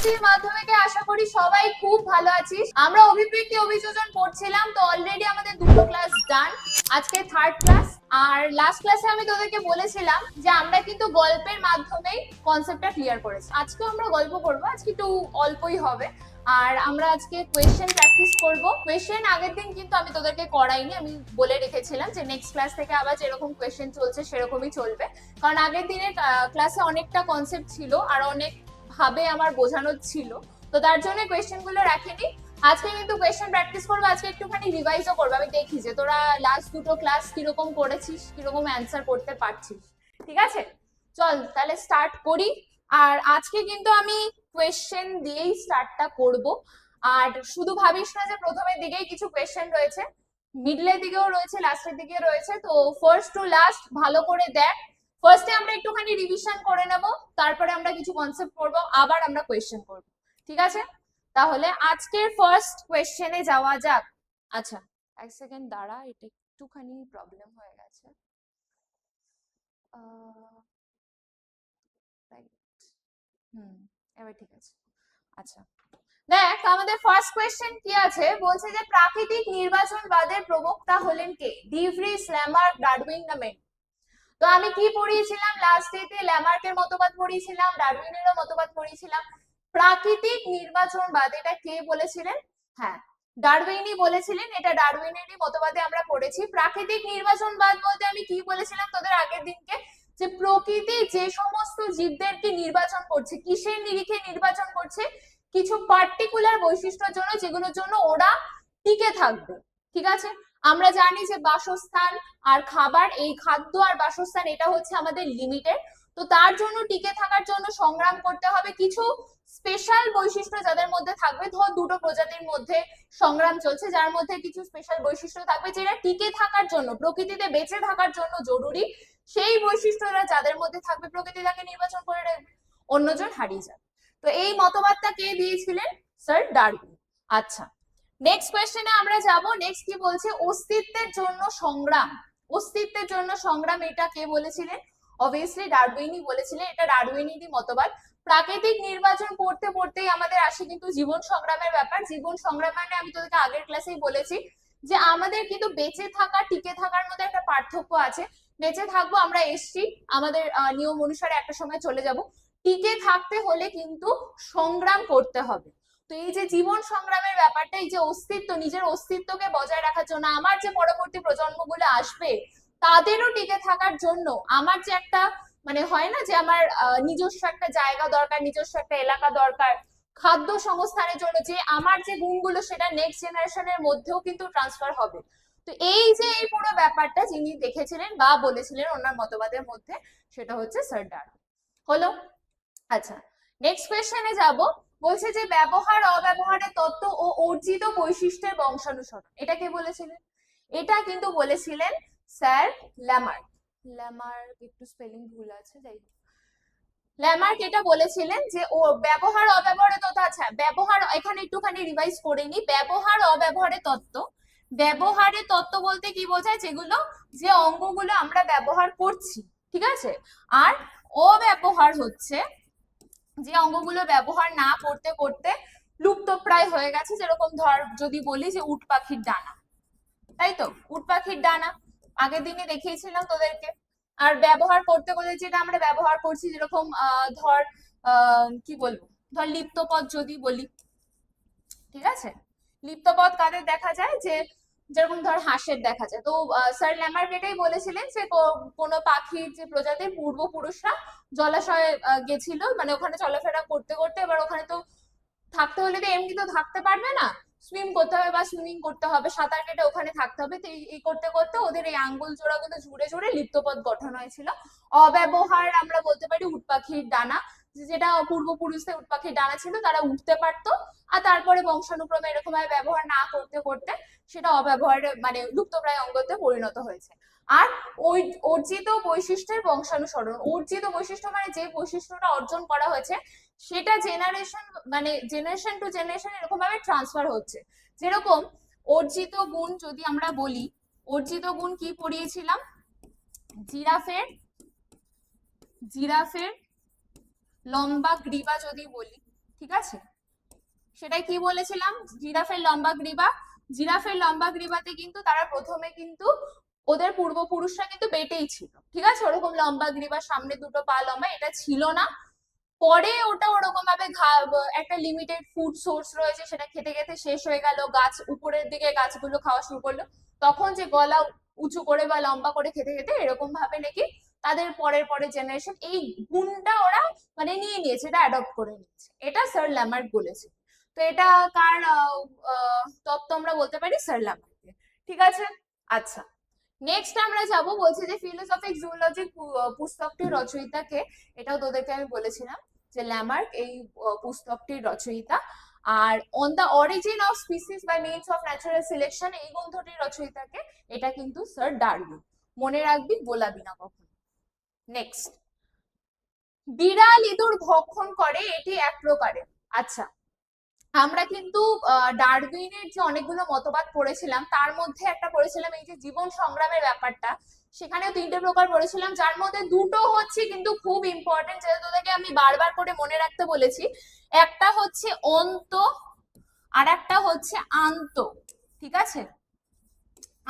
SSC মাধ্যমিকে আশা করি সবাই খুব ভালো আছিস। আমরা অভিব্যক্তি অভিযোজন পড়ছিলাম, তো অলরেডি আমাদের দুটো ক্লাস ডান। আজকে থার্ড ক্লাস। আর লাস্ট ক্লাসে আমি তোদেরকে বলেছিলাম যে আমরা কিন্তু গল্পের মাধ্যমেই কনসেপ্টটা ক্লিয়ার করেছি। আজকেও আমরা গল্প করবো, আজকে একটু অল্পই হবে। আর আমরা আজকে কোয়েশ্চেন প্র্যাকটিস করব। কোয়েশ্চেন আগের দিন কিন্তু আমি তোদেরকে করাইনি, আমি বলে রেখেছিলাম যে নেক্সট ক্লাস থেকে আবার যেরকম কোয়েশ্চেন চলছে সেরকমই চলবে, কারণ আগের দিনের ক্লাসে অনেকটা কনসেপ্ট ছিল আর অনেক ভাবে আমার বোঝানো ছিল, তো তার জন্য কোয়েশ্চেন গুলো রাখিনি। আজকে কিন্তু কোয়েশ্চেন প্র্যাকটিস করবো, আজকে একটুখানি রিভাইজও করবো। আমি দেখি যে তোরা লাস্ট দুটো ক্লাস কিরকম করেছিস, কিরকম অ্যান্সার করতে পারছিস। ঠিক আছে, চল তাহলে স্টার্ট করি। আর আজকে কিন্তু আমি কোয়েশ্চেন দিয়েই স্টার্টটা করব। আর শুধু ভাবিস না যে প্রথমের দিকেই কিছু কোয়েশ্চেন রয়েছে, মিডলের দিকেও রয়েছে, লাস্টের দিকে রয়েছে। তো ফার্স্ট টু লাস্ট ভালো করে দেখ। ফার্স্টে আমরা একটুখানি রিভিশন করে নেব, তারপরে আমরা কিছু কনসেপ্ট পড়বো, আবার আমরা কোয়েশ্চেন করব। ঠিক আছে, তাহলে আজকের ফার্স্ট কোয়েশ্চেনে যাওয়া যাক। আচ্ছা, এক সেকেন্ড দাঁড়া, এটা একটুখানি প্রবলেম হয়ে গেছে। এবার ঠিক আছে। আচ্ছা, দেখ আমাদের ফার্স্ট কোয়েশ্চেন কি আছে, বলছে যে প্রাকৃতিক নির্বাচনবাদের প্রবক্তা হলেন কে? ডি ভ্রিস, ল্যামার্ক, ডারউইন না মেন্ডেল? তো আমি কি পড়িয়েছিলাম লাস্ট ডেতে? ল্যামার্কের মতবাদ পড়িয়েছিলাম, ডারউইনেরও মতবাদ পড়িয়েছিলাম। প্রাকৃতিক নির্বাচনবাদ এটা কে বলেছিলেন? হ্যাঁ, ডারউইনই বলেছিলেন। এটা ডারউইনেরই মতবাদে আমরা পড়েছি। প্রাকৃতিক নির্বাচনবাদ বলতে আমি কি বলেছিলাম তোদের আগের দিনকে, যে প্রকৃতি যে সমস্ত জীবদেরকে নির্বাচন করছে, কিসের নিরিখে নির্বাচন করছে? কিছু পার্টিকুলার বৈশিষ্ট্যের জন্য, যেগুলোর জন্য ওরা টিকে থাকবে। ঠিক আছে, আমরা জানি যে বাসস্থান আর খাবার, এই খাদ্য আর বাসস্থান এটা হচ্ছে আমাদের লিমিটেড। তো তার জন্য টিকে থাকার জন্য সংগ্রাম করতে হবে। কিছু স্পেশাল বৈশিষ্ট্য যাদের মধ্যে থাকবে, ধর দুটো প্রজাতির মধ্যে সংগ্রাম চলছে, যার মধ্যে কিছু স্পেশাল বৈশিষ্ট্য থাকবে যেটা টিকে থাকার জন্য, প্রকৃতিতে বেঁচে থাকার জন্য জরুরি। সেই বৈশিষ্ট্যরা যাদের মধ্যে থাকবে, প্রকৃতি তাকে নির্বাচন করে রাখবে, অন্যজন হারিয়ে যাবে। তো এই মতবাদটা কে দিয়েছিলেন? Sir Darwin. আচ্ছা, নেক্সট কোয়েশ্চেনে আমরা যাব। নেক্সট কি বলছে? অস্তিত্বের জন্য সংগ্রাম। অস্তিত্বের জন্য সংগ্রাম এটা কে বলেছিলেন? অবভিয়াসলি ডারউইনই বলেছিলেন, এটা ডারউইনেরই মতবাদ। প্রাকৃতিক নির্বাচন পড়তে পড়তেই আমাদের আসে কিন্তু জীবন সংগ্রামের ব্যাপার। জীবন সংগ্রাম মানে আমি তোদেরকে আগের ক্লাসেই বলেছি যে আমাদের কিন্তু বেঁচে থাকা, টিকে থাকার মধ্যে একটা পার্থক্য আছে। বেঁচে থাকবো, আমরা এসছি, আমাদের নিয়ম অনুসারে একটা সময় চলে যাব। টিকে থাকতে হলে কিন্তু সংগ্রাম করতে হবে। তো এই যে জীবন সংগ্রামের ব্যাপারটা, এই যে অস্তিত্ব, নিজের অস্তিত্বকে বজায় রাখার জন্য, আমার যে পরবর্তী প্রজন্মগুলো আসবে তাদেরও টিকে থাকার জন্য, আমার যে একটা মানে হয় না যে আমার নিজস্ব একটা জায়গা দরকার, নিজস্ব একটা এলাকা দরকার, খাদ্য সংস্থানের জন্য যে আমার যে গুণগুলো সেটা নেক্সট জেনারেশনের মধ্যেও কিন্তু ট্রান্সফার হবে। তো এই যে এই পুরো ব্যাপারটা যিনি দেখেছিলেন বা বলেছিলেন ওনার মতবাদের মধ্যে, সেটা হচ্ছে স্যার ডারউইন। হলো? আচ্ছা, নেক্সট কোয়েশ্চেনে যাব। বলছে যে ব্যবহার অব্যবহারের তত্ত্ব ও অর্জিত বৈশিষ্ট্যের বংশানুসরণ, এটা কে বলেছিলেন? এটা কিন্তু বলেছিলেন স্যার ল্যামার্ক। ল্যামার্ক, একটু স্পেলিং ভুল আছে, যাই হোক। ল্যামার্ক এটা বলেছিলেন যে ও ব্যবহার অব্যবহারের তত্ত্ব। আচ্ছা, ব্যবহার এখানে একটুখানি রিভাইজ করে নি। ব্যবহার অব্যবহারের তত্ত্ব, ব্যবহারের তত্ত্ব বলতে কি বোঝায়? যেগুলো, যে অঙ্গগুলো আমরা ব্যবহার করছি, ঠিক আছে। আর অব্যবহার হচ্ছে যে অঙ্গগুলো ব্যবহার না করতে করতে লুপ্ত প্রায় হয়ে গেছে। যেরকম ধর যদি বলি যে উট পাখির ডানা, তাই তো, উট পাখির ডানা আগের দিনে দেখিয়েছিলাম তোদেরকে। আর ব্যবহার করতে করতে যেটা আমরা ব্যবহার করছি, যেরকম ধর কি বলবো, ধর লিপ্তপদ যদি বলি, ঠিক আছে, লিপ্তপদ কাদের দেখা যায়? যে যেরকম ধর হাঁসের দেখা যায়। তো স্যার ল্যামার্ক এটাই বলেছিলেন যে কোনো পাখির যে প্রজাতির পূর্বপুরুষরা জলাশয়ে গেছিল, মানে ওখানে চলাফেরা করতে করতে, এবার ওখানে তো থাকতে হলে তো এমনি তো থাকতে পারবে না, সুইম করতে হবে বা সুইমিং করতে হবে, সাঁতার কেটে ওখানে থাকতে হবে। তো এই করতে করতে ওদের এই আঙ্গুল জোড়াগুলো জুড়ে জুড়ে লিপ্তপদ গঠন হয়েছিল। অব্যবহার আমরা বলতে পারি উট পাখির ডানা, যেটা পূর্বপুরুষদের উট পাখির ডানা ছিল, তারা উঠতে পারতো। আর তারপরে বংশানুক্রমে এরকম ভাবে ব্যবহার না করতে করতে সেটা অব্যবহারে মানে লুপ্তপ্রায় অঙ্গতে পরিণত হয়েছে। আর ওই অর্জিত বৈশিষ্ট্যের বংশানুসরণ, অর্জিত বৈশিষ্ট্য মানে যে বৈশিষ্ট্যটা অর্জন করা হয়েছে সেটা জেনারেশন মানে জেনারেশন টু জেনারেশন এরকম ভাবে ট্রান্সফার হচ্ছে। যেরকম অর্জিত গুণ যদি আমরা বলি, অর্জিত গুণ কি পড়িয়েছিলাম? জিরাফের, জিরাফের লম্বা গ্রীবা যদি বলি, ঠিক আছে, সেটাই কি বলেছিলাম, জিরাফের লম্বা গ্রীবা। জিরাফের লম্বা গ্রীবাতে কিন্তু তারা প্রথমে কিন্তু ওদের পূর্বপুরুষরা কিন্তু বেটেই ছিল, ঠিক আছে, ওরকম লম্বা গ্রীবা, সামনে দুটো পা লম্বা, এটা ছিল না। পরে ওটা ওরকম ভাবে একটা লিমিটেড ফুড সোর্স রয়েছে, সেটা খেতে খেতে শেষ হয়ে গেল, গাছ উপরের দিকে গাছগুলো খাওয়া শুরু করলো, তখন যে গলা উঁচু করে বা লম্বা করে খেতে খেতে এরকম ভাবে নাকি তাদের পরের পরের জেনারেশন এই গুণটা ওরা মানে নিয়ে নিয়েছে, এটা অ্যাডপ্ট করে নিয়েছে, এটা স্যার ল্যামার্ক বলেছে। তো এটা কার তত্ত্ব আমরা বলতে পারি, স্যার ল্যামার্কের, ঠিক আছে। আচ্ছা, নেক্সট আমরা যাব, বলছে যে ফিলোসফিক জুলজি পুস্তকটির রচয়িতাকে, এটাও তোদেরকে আমি বলেছিলাম যে ল্যামার্ক এই পুস্তকটির রচয়িতা। আর on the origin of species by means of natural selection এই গ্রন্থটির রচয়িতাকে, এটা কিন্তু স্যার ডারউইন, মনে রাখবি, গোলাবি না কখনো। নেক্সট, বিড়াল ইঁদুর ভক্ষণ করে, এটি এক প্রকারের। আচ্ছা, আমরা কিন্তু ডারউইনের যে অনেকগুলো মতবাদ পড়েছিলাম, তার মধ্যে একটা পড়েছিলাম এই যে জীবন সংগ্রামের ব্যাপারটা, সেখানেও 3টে প্রকার পড়েছিলাম, যার মধ্যে 2টো হচ্ছে কিন্তু খুব ইম্পর্টেন্ট, যেটা তোদেরকে আমি বারবার করে মনে রাখতে বলেছি। একটা হচ্ছে অন্ত, আর একটা হচ্ছে আন্ত, ঠিক আছে,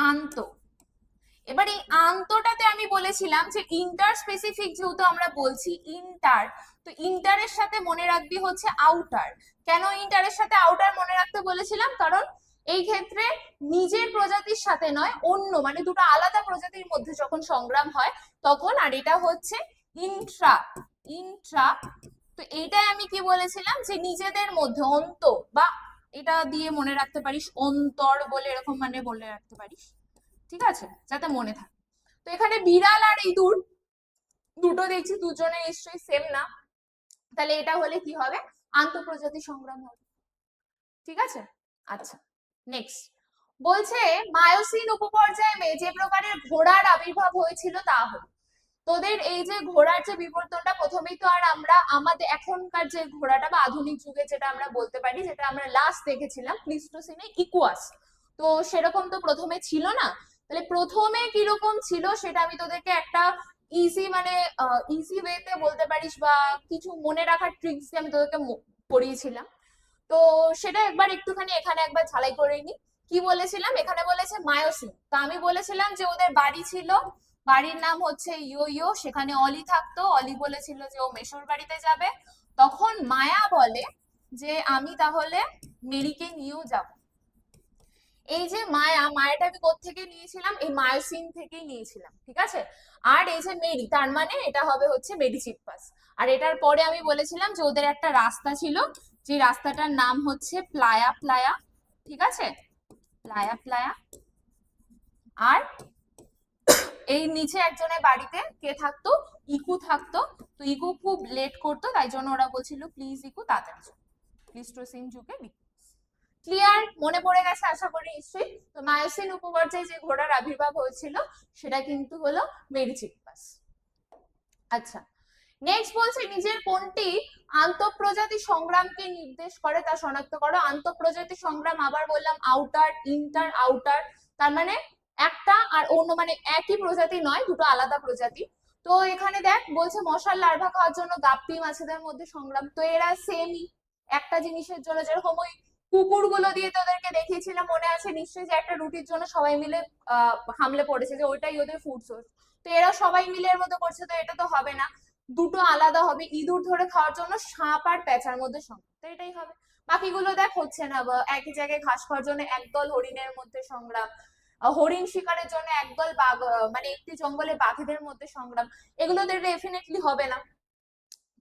আন্ত। এবার এই আন্তটাতে আমি বলেছিলাম যে ইন্টার স্পেসিফিক, যেহেতু আমরা বলছি ইন্টার, তো ইন্টারের সাথে মনে রাখবি হচ্ছে আউটার। কেন ইন্টারের সাথে আউটার মনে রাখতে বলেছিলাম, কারণ এই ক্ষেত্রে নিজের প্রজাতির সাথে নয়, অন্য মানে দুটো আলাদা প্রজাতির মধ্যে যখন সংগ্রাম হয় তখন। আর এটা হচ্ছে ইন্ট্রা, ইন্ট্রা, তো এইটাই আমি কি বলেছিলাম যে নিজেদের মধ্যে, অন্ত, বা এটা দিয়ে মনে রাখতে পারিস অন্তর বলে, এরকম মানে বলে রাখতে পারিস, ঠিক আছে, যাতে মনে থাকে। তো এখানে বিড়াল আর ইঁদুর দুটো দেখছি দুজনে নিশ্চয়ই সেম না, তাহলে এটা হলে কি হবে, আন্তঃপ্রজাতি সংগ্রাম হবে, ঠিক আছে। আচ্ছা, নেক্সট বলছে মায়োসিন উপপর্যায়ে যে প্রকারের ঘোড়ার আবির্ভাব হয়েছিল তা হলো। তোদের এই যে ঘোড়ার যে বিবর্তনটা, প্রথমেই তো আর আমরা আমাদের এখনকার যে ঘোড়াটা বা আধুনিক যুগে যেটা আমরা বলতে পারি, যেটা আমরা লাস্ট দেখেছিলাম প্লিস্টোসিনে, ইকুয়াস, তো সেরকম তো প্রথমে ছিল না। তাহলে প্রথমে কিরকম ছিল সেটা আমি তোদেরকে একটা ইজি মানে ইজি ওয়েতে বলতে পারিস, বা কিছু মনে রাখার ট্রিক্স আমি তোদেরকে পড়িয়েছিলাম। তো সেটা একবার একটুখানি এখানে একবার ঝালাই করে নি। কি বলেছিলাম, এখানে বলেছে মায়োসিন, তো আমি বলেছিলাম যে ওদের বাড়ি ছিল, বাড়ির নাম হচ্ছে ইয়ো ইয়ো, সেখানে অলি থাকতো, অলি বলেছিল যে ও মেশোর বাড়িতে যাবে, তখন মায়া বলে যে আমি তাহলে মেরিকে নিয়েও যাব। এই যে মায়া, মায়াটা আমি কোত্থেকে নিয়েছিলাম, এই মায়োসিন থেকেই নিয়েছিলাম, ঠিক আছে। আর এই যে মেরি, তার মানে এটা হবে হচ্ছে মেডিচিপ্পাস। আর এটার পরে আমি বলেছিলাম যে ওদের একটা রাস্তা ছিল, যে রাস্তাটার নাম হচ্ছে প্লায়া প্লায়া, ঠিক আছে, প্লায়া প্লায়া। আর এই নিচে একজনের বাড়িতে কে থাকতো, ইকু থাকতো, তো ইকু খুব লেট করতো, তাই জন্য ওরা বলছিল প্লিজ ইকু তাড়াতাড়ি চল, প্লিস্টোসিন যুগে। ক্লিয়ার, মনে পড়ে গেছে আশা করি নিশ্চয়ই। তো মায়োসিন উপপর্যায়ে যে ঘোড়ার আবির্ভাব হয়েছিল সেটা কিন্তু হলো মেরিচিপ্পাস। আচ্ছা, নেক্সট বলছে নিজের কোনটি আন্তঃপ্রজাতি সংগ্রামকে নির্দেশ করে তা শনাক্ত করো। আন্তঃপ্রজাতি সংগ্রাম আবার বললাম আউটার, ইন্টার, আউটার, তার মানে একটা আর অন্য, মানে একই প্রজাতি নয়, দুটো আলাদা প্রজাতি। তো এখানে দেখ বলছে মশার লার্ভা খাওয়ার জন্য গাপ্পি মাছেদের মধ্যে সংগ্রাম, তো এরা সেমই একটা জিনিসের জন্য, যেরকম ওই কুকুরগুলো দিয়ে তোদেরকে দেখিয়েছিলাম মনে আছে নিশ্চয়ই, যে একটা রুটির জন্য সবাই মিলে হামলে পড়েছে, যে ওইটাই ওদের ফুড সোর্স, তো এরা সবাই মিলে এর মতো করছে, তো এটা তো হবে না, দুটো আলাদা হবে, ইঁদুর ধরে খাওয়ার জন্য সাপ আর পেঁচার মধ্যে সংগ্রাম, তো এটাই হবে। বাকিগুলো দেখ হচ্ছে না, একই জায়গায় ঘাস খাওয়ার জন্য একদল হরিণের মধ্যে সংগ্রাম, হরিণ শিকারের জন্য একদল বাঘ, মানে একটি জঙ্গলে বাঘেদের মধ্যে সংগ্রাম, এগুলো ডেফিনেটলি হবে না।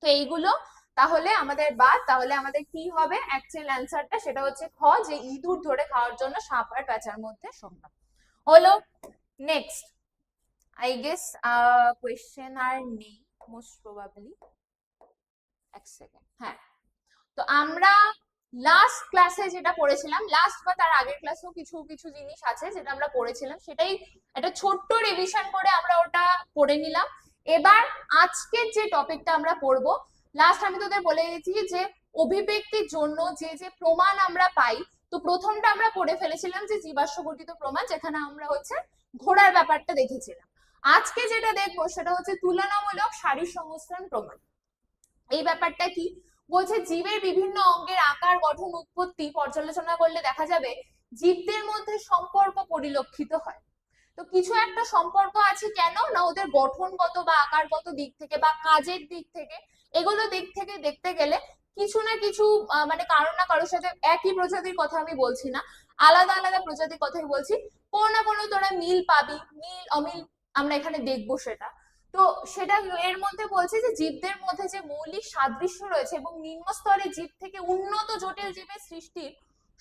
তো এইগুলো তাহলে আমাদের বাদ, তাহলে আমাদের কি হবে অ্যাকচুয়াল অ্যান্সারটা, সেটা হচ্ছে খ, যে ইঁদুর ধরে খাওয়ার জন্য সাপ আর পেঁচার মধ্যে সংগ্রাম হলো। নেক্সট আই গেস কোয়েশ্চেন আর নেই মোস্ট প্রবাবলি, এক সেকেন্ড, হ্যাঁ। তো আমরা লাস্ট ক্লাসে যেটা পড়েছিলাম, লাস্ট বা তার আগের ক্লাসেও কিছু কিছু জিনিস আছে যেটা আমরা পড়েছিলাম, সেটাই একটা ছোট্ট রিভিশন করে আমরা ওটা পড়ে নিলাম। এবার আজকের যে টপিকটা আমরা পড়বো, লাস্ট আমি তোদের বলে দিয়েছি যে অভিব্যক্তির জন্য যে যে প্রমাণ আমরা পাই, তো প্রথমটা আমরা পড়ে ফেলেছিলাম যে জীবাশ্ম গঠিত প্রমাণ, যেখানে আমরা হচ্ছে ঘোড়ার ব্যাপারটা দেখেছিলাম। আজকে যেটা দেখবো সেটা হচ্ছে তুলনামূলক সারি সংস্থান প্রমাণ। এই ব্যাপারটা কি বলছে জীবের বিভিন্ন অঙ্গের আকার গঠন উৎপত্তি পর্যালোচনা করলে দেখা যাবে জীবদের মধ্যে সম্পর্ক পরিলক্ষিত হয়। তো কিছু একটা সম্পর্ক আছে, কেন না ওদের গঠনগত বা আকারগত দিক থেকে বা কাজের দিক থেকে, এগুলো দিক থেকে দেখতে গেলে কিছু না কিছু মানে কারো না কারোর সাথে, একই প্রজাতির কথা আমি বলছি না, আলাদা আলাদা প্রজাতির কথাই বলছি, কোনো না কোনো তোরা মিল পাবি, মিল অমিল আমরা এখানে দেখবো সেটা। তো সেটা এর মধ্যে বলছে যে জীবদের মধ্যে যে মৌলিক সাদৃশ্য রয়েছে এবং নিম্ন স্তরের জীব থেকে উন্নত জটিল জীবের সৃষ্টির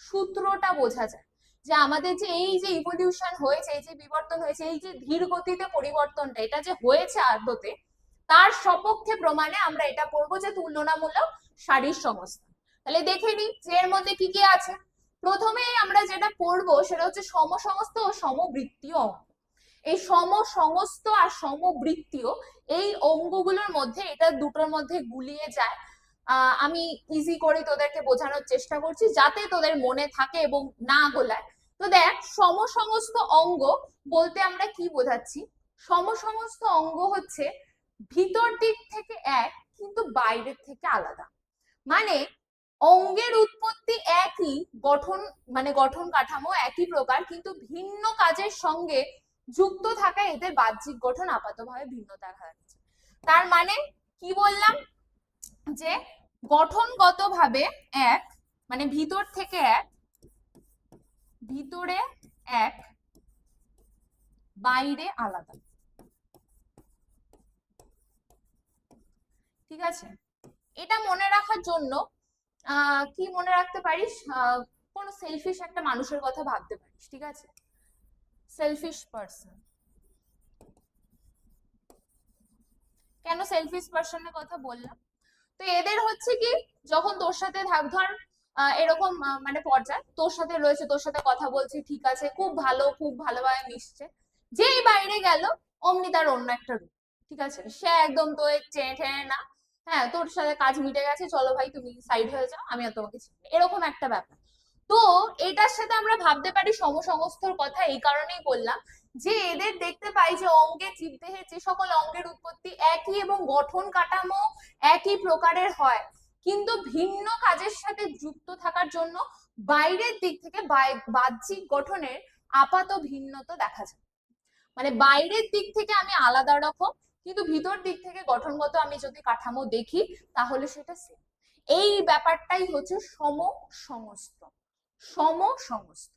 সূত্রটা বোঝা যায়। যে আমাদের যে এই যে ইভলিউশন হয়েছে, এই যে বিবর্তন হয়েছে, এই যে ধীর গতিতে পরিবর্তনটা এটা যে হয়েছে আদতে, তার সপক্ষে প্রমাণে আমরা এটা পড়বো যে তুলনামূলক শারীর সংস্থা। তাহলে দেখে নিই যে এর মধ্যে কি কি আছে। প্রথমে আমরা যেটা পড়বো সেটা হচ্ছে সমসংস্থ ও সমবৃত্তীয় অঙ্গ। এই সমসংস্থ আর সমবৃত্তীয় এই অঙ্গগুলোর মধ্যে, এটা দুটোর মধ্যে গুলিয়ে যায়। আমি ইজি করে তোদেরকে বোঝানোর চেষ্টা করছি যাতে তোদের মনে থাকে এবং না গোলায়। তো দেখ, সমসমস্ত অঙ্গ বলতে আমরা কি বোঝাচ্ছি? সমসমস্ত অঙ্গ হচ্ছে ভিতর দিক থেকে এক কিন্তু বাইরের থেকে আলাদা। মানে অঙ্গের উৎপত্তি একই, গঠন মানে গঠন কাঠামো একই প্রকার, কিন্তু ভিন্ন কাজের সঙ্গে যুক্ত থাকা এদের বাহ্যিক গঠন আপাতভাবে ভিন্ন দেখা যাচ্ছে। তার মানে কি বললাম? যে গঠনগতভাবে এক, মানে ভিতর থেকে এক, ভিতরে এক, বাইরে আলাদা। ঠিক আছে, এটা মনে রাখার জন্য কি মনে রাখতে পারিস, কোন সেলফিশ একটা মানুষের কথা ভাবতে পারিস। ঠিক আছে, সেলফিশ পারসন। কেন সেলফিশ পারসনের কথা বললাম? তো এদের হচ্ছে কি, যখন তোর সাথে ধর এরকম মানে পর্যায়ে তোর সাথে রয়েছে, তোর সাথে কথা বলছে, ঠিক আছে, খুব ভালো, খুব ভালোভাবে মিশছে, যেই বাইরে গেল অমনি তার অন্য একটা রূপ। ঠিক আছে, সে একদম তো চেনে টেনে না, হ্যাঁ তোর সাথে কাজ মিটে গেছে, চলো ভাই তুমি সাইড হয়ে যাও, আমি আর তোমাকে চিনি, এরকম একটা ব্যাপার। তো এটার সাথে আমরা ভাবতে পারি সমসংস্থর কথা, এই কারণেই বললাম যে এদের দেখতে পাই যে অঙ্গের জীবদেহের যে সকল অঙ্গের উৎপত্তি একই এবং গঠন কাঠামো একই প্রকারের হয়, কিন্তু ভিন্ন কাজের সাথে যুক্ত থাকার জন্য বাইরের দিক থেকে বাহ্যিক গঠনের আপাত ভিন্নতা দেখা যায়। মানে বাইরের দিক থেকে আমি আলাদা রকম, কিন্তু ভিতর দিক থেকে গঠনগত আমি যদি কাঠামো দেখি তাহলে সেটা সেম। এই ব্যাপারটাই হচ্ছে সমসংস্থ। সমসংস্থ,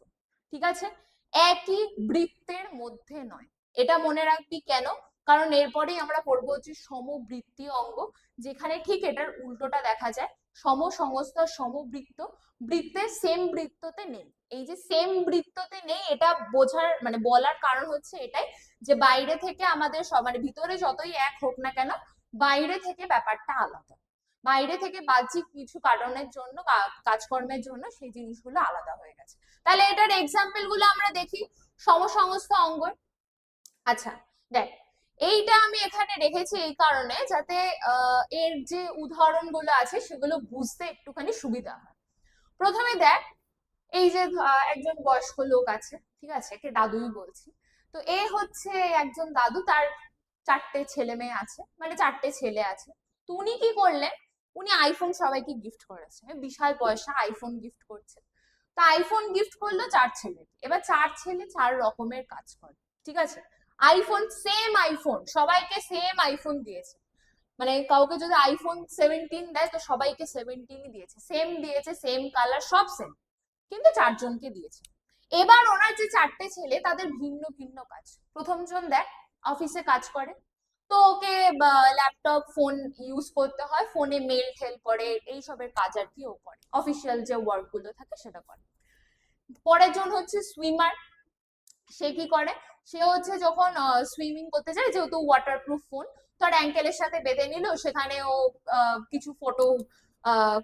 ঠিক আছে, একই বৃত্তের মধ্যে নয়। এটা মনে রাখবি কেন? কারণ এরপরেই আমরা পড়বো হচ্ছে সমবৃত্তীয় অঙ্গ, যেখানে ঠিক এটার উল্টোটা দেখা যায়। সমসংস্থ সমবৃত্ত, বৃত্তের সেম বৃত্ততে নেই। এই যে সেম বৃত্ততে নেই, এটা বোঝার মানে বলার কারণ হচ্ছে এটাই যে বাইরে থেকে আমাদের সব মানে ভিতরে যতই এক হোক না কেন, বাইরে থেকে ব্যাপারটা আলাদা। বাইরে থেকে বাহ্যিক কিছু কারণের জন্য, কাজকর্মের জন্য সেই জিনিসগুলো আলাদা হয়ে গেছে। তাহলে এটার এক্সাম্পল গুলো আমরা দেখি সমসংস্থ অঙ্গ। আচ্ছা দেখ, এইটা আমি এখানে রেখেছি এই কারণে যাতে এর যে উদাহরণ গুলো আছে সেগুলো বুঝতে একটুখানি সুবিধা হয়। প্রথমে দেখ, এই যে একজন বয়স্ক লোক আছে, ঠিক আছে, একে দাদুই বলছি। তো এ হচ্ছে একজন দাদু, তার 4টে ছেলে মেয়ে আছে, মানে 4টে ছেলে আছে। তো উনি কি করলেন, উনি আইফোন সবাইকে গিফট করেছে, বিশাল পয়সা আইফোন গিফট করছে। তো আইফোন গিফট করলো 4 ছেলে, এবার 4 ছেলে 4 রকমের কাজ করে। ঠিক আছে, আইফোন সেম আইফোন সবাইকে সেম আইফোন দিয়েছে, মানে কাউকে যদি আইফোন 17 দেয় তো সবাইকে 17ই দিয়েছে, সেম দিয়েছে, সেম কালার সব সেম, কিন্তু 4 জনকে দিয়েছে। এবার ওনার যে 4টে ছেলে তাদের ভিন্ন ভিন্ন কাজ। প্রথম জন দেখ অফিসে কাজ করে, তো ওকে ল্যাপটপ ফোন ইউজ করতে হয়, ফোনে মেল ঠেল করে, এইসবের কাজ আর কি ও করে, অফিসিয়াল যে ওয়ার্ক গুলো থাকে সেটা করে। পরের জন হচ্ছে সুইমার, সে কি করে, সে হচ্ছে যখন সুইমিং করতে যায়, যেহেতু ওয়াটারপ্রুফ ফোন, তার অ্যাঙ্কেলের সাথে বেঁধে নিল, সেখানে ও কিছু ফটো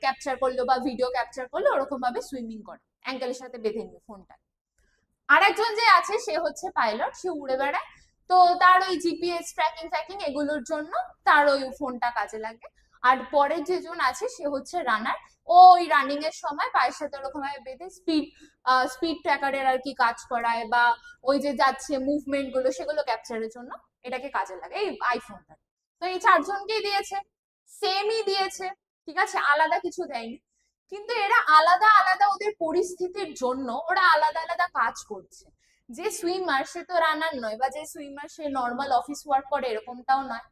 ক্যাপচার করলো বা ভিডিও ক্যাপচার করলো, ওরকম ভাবে সুইমিং করে অ্যাঙ্কেলের সাথে বেঁধে নিল ফোনটা। আরেকজন যে আছে সে হচ্ছে পাইলট, সে উড়ে বেড়ায়, তো তার ওই জিপিএস ট্র্যাকিং ট্র্যাকিং এগুলোর জন্য তার ওই ফোনটা কাজে লাগে। আর পরের যেজন আছে সে হচ্ছে রানার, ও ওই রানিং এর সময় পায়ের সাথে ওরকম ভাবে বেঁধে স্পিড ট্র্যাকারের আর কি কাজ করায়, বা ওই যে যাচ্ছে মুভমেন্ট গুলো সেগুলো ক্যাপচারের জন্য এটাকে কাজে লাগে এই আইফোনটা। তো এই 4 জনকেই দিয়েছে, সেমই দিয়েছে, ঠিক আছে, আলাদা কিছু দেয়নি, কিন্তু এরা আলাদা আলাদা ওদের পরিস্থিতির জন্য ওরা আলাদা আলাদা কাজ করছে। যে সুইমার সে তো রানার নয়, বা যে সুইমার সে নর্মাল অফিস ওয়ার্ক করে এরকমটাও নয়।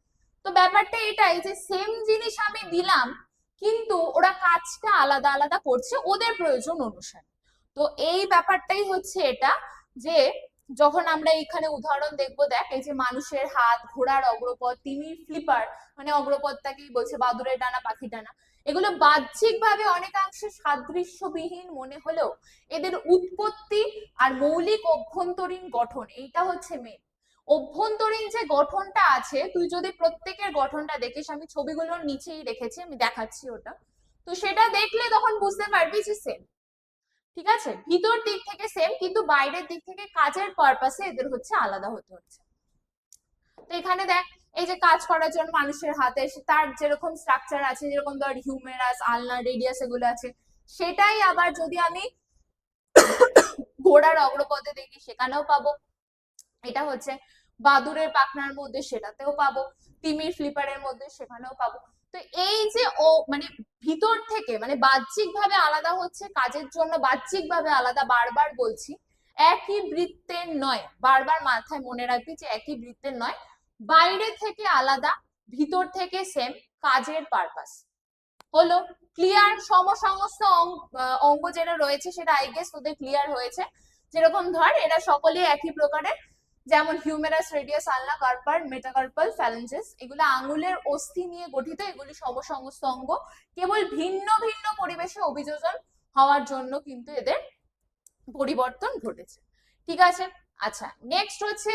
তো ব্যাপারটা এটাই যে সেম জিনিস আমি দিলাম, কিন্তু ওরা কাজটা আলাদা আলাদা করছে ওদের প্রয়োজন অনুসারে। তো এই ব্যাপারটাই হচ্ছে এটা, যে যখন আমরা এখানে উদাহরণ দেখবো, দেখ এই যে মানুষের হাত, ঘোড়ার অগ্রপদ, তিমির ফ্লিপার, মানে অগ্রপদটাকেই বলছে বাদুড়ের ডানা, পাখি ডানা, এগুলো বাহ্যিকভাবে অনেকাংশে সাদৃশ্যবিহীন মনে হলেও এদের উৎপত্তি আর মৌলিক অভ্যন্তরীণ গঠন এইটা হচ্ছে মেন। অভ্যন্তরীণ যে গঠনটা আছে, তুই যদি প্রত্যেকের গঠনটা দেখিস, আমি ছবিগুলোর নিচেই রেখেছি, আমি দেখাচ্ছি ওটা, তো সেটা দেখলে তখন বুঝতে পারবি যে সেম। ঠিক আছে, ভিতর দিক থেকে সেম, কিন্তু বাইরের দিক থেকে কাজের পারপাসে এদের হচ্ছে আলাদা হতে হচ্ছে। তো এখানে দেখ, এই যে কাজ করার জন্য মানুষের হাতে তার যেরকম স্ট্রাকচার আছে, যেরকম ধর হিউমেরাস, আলনা, রেডিয়াস এগুলো আছে, সেটাই আবার যদি আমি ঘোড়ার অগ্রপদে দেখি সেখানেও পাবো, এটা হচ্ছে বাদুড়ের পাখনার মধ্যে সেটাতেও পাবো, তিমির ফ্লিপারের মধ্যে সেখানেও পাবো। তো এই যে ও মানে ভিতর থেকে মানে বাহ্যিক ভাবে আলাদা হচ্ছে কাজের জন্য, বাহ্যিক ভাবে আলাদা, বারবার বলছি একই বৃত্তের নয়, বারবার মাথায় মনে রাখবি যে একই বৃত্তের নয়, বাইরে থেকে আলাদা, ভিতর থেকে সেম, কাজের পারপাস। হলো ক্লিয়ার? সমস্ত অঙ্গ যেটা রয়েছে সেটা আই গেস তোদের ক্লিয়ার হয়েছে। যেরকম ধর এরা সকলে একই প্রকারের, যেমন হিউমেরাস, রেডিয়াস, আলনা, কার্পার, মেটাকার্পাল, ফ্যালেঞ্জেস, এগুলো আঙুলের অস্থি নিয়ে গঠিত, এগুলি সমস্ত অঙ্গ, কেবল ভিন্ন ভিন্ন পরিবেশে অভিযোজন হওয়ার জন্য কিন্তু এদের পরিবর্তন ঘটেছে। ঠিক আছে, আচ্ছা নেক্সট হচ্ছে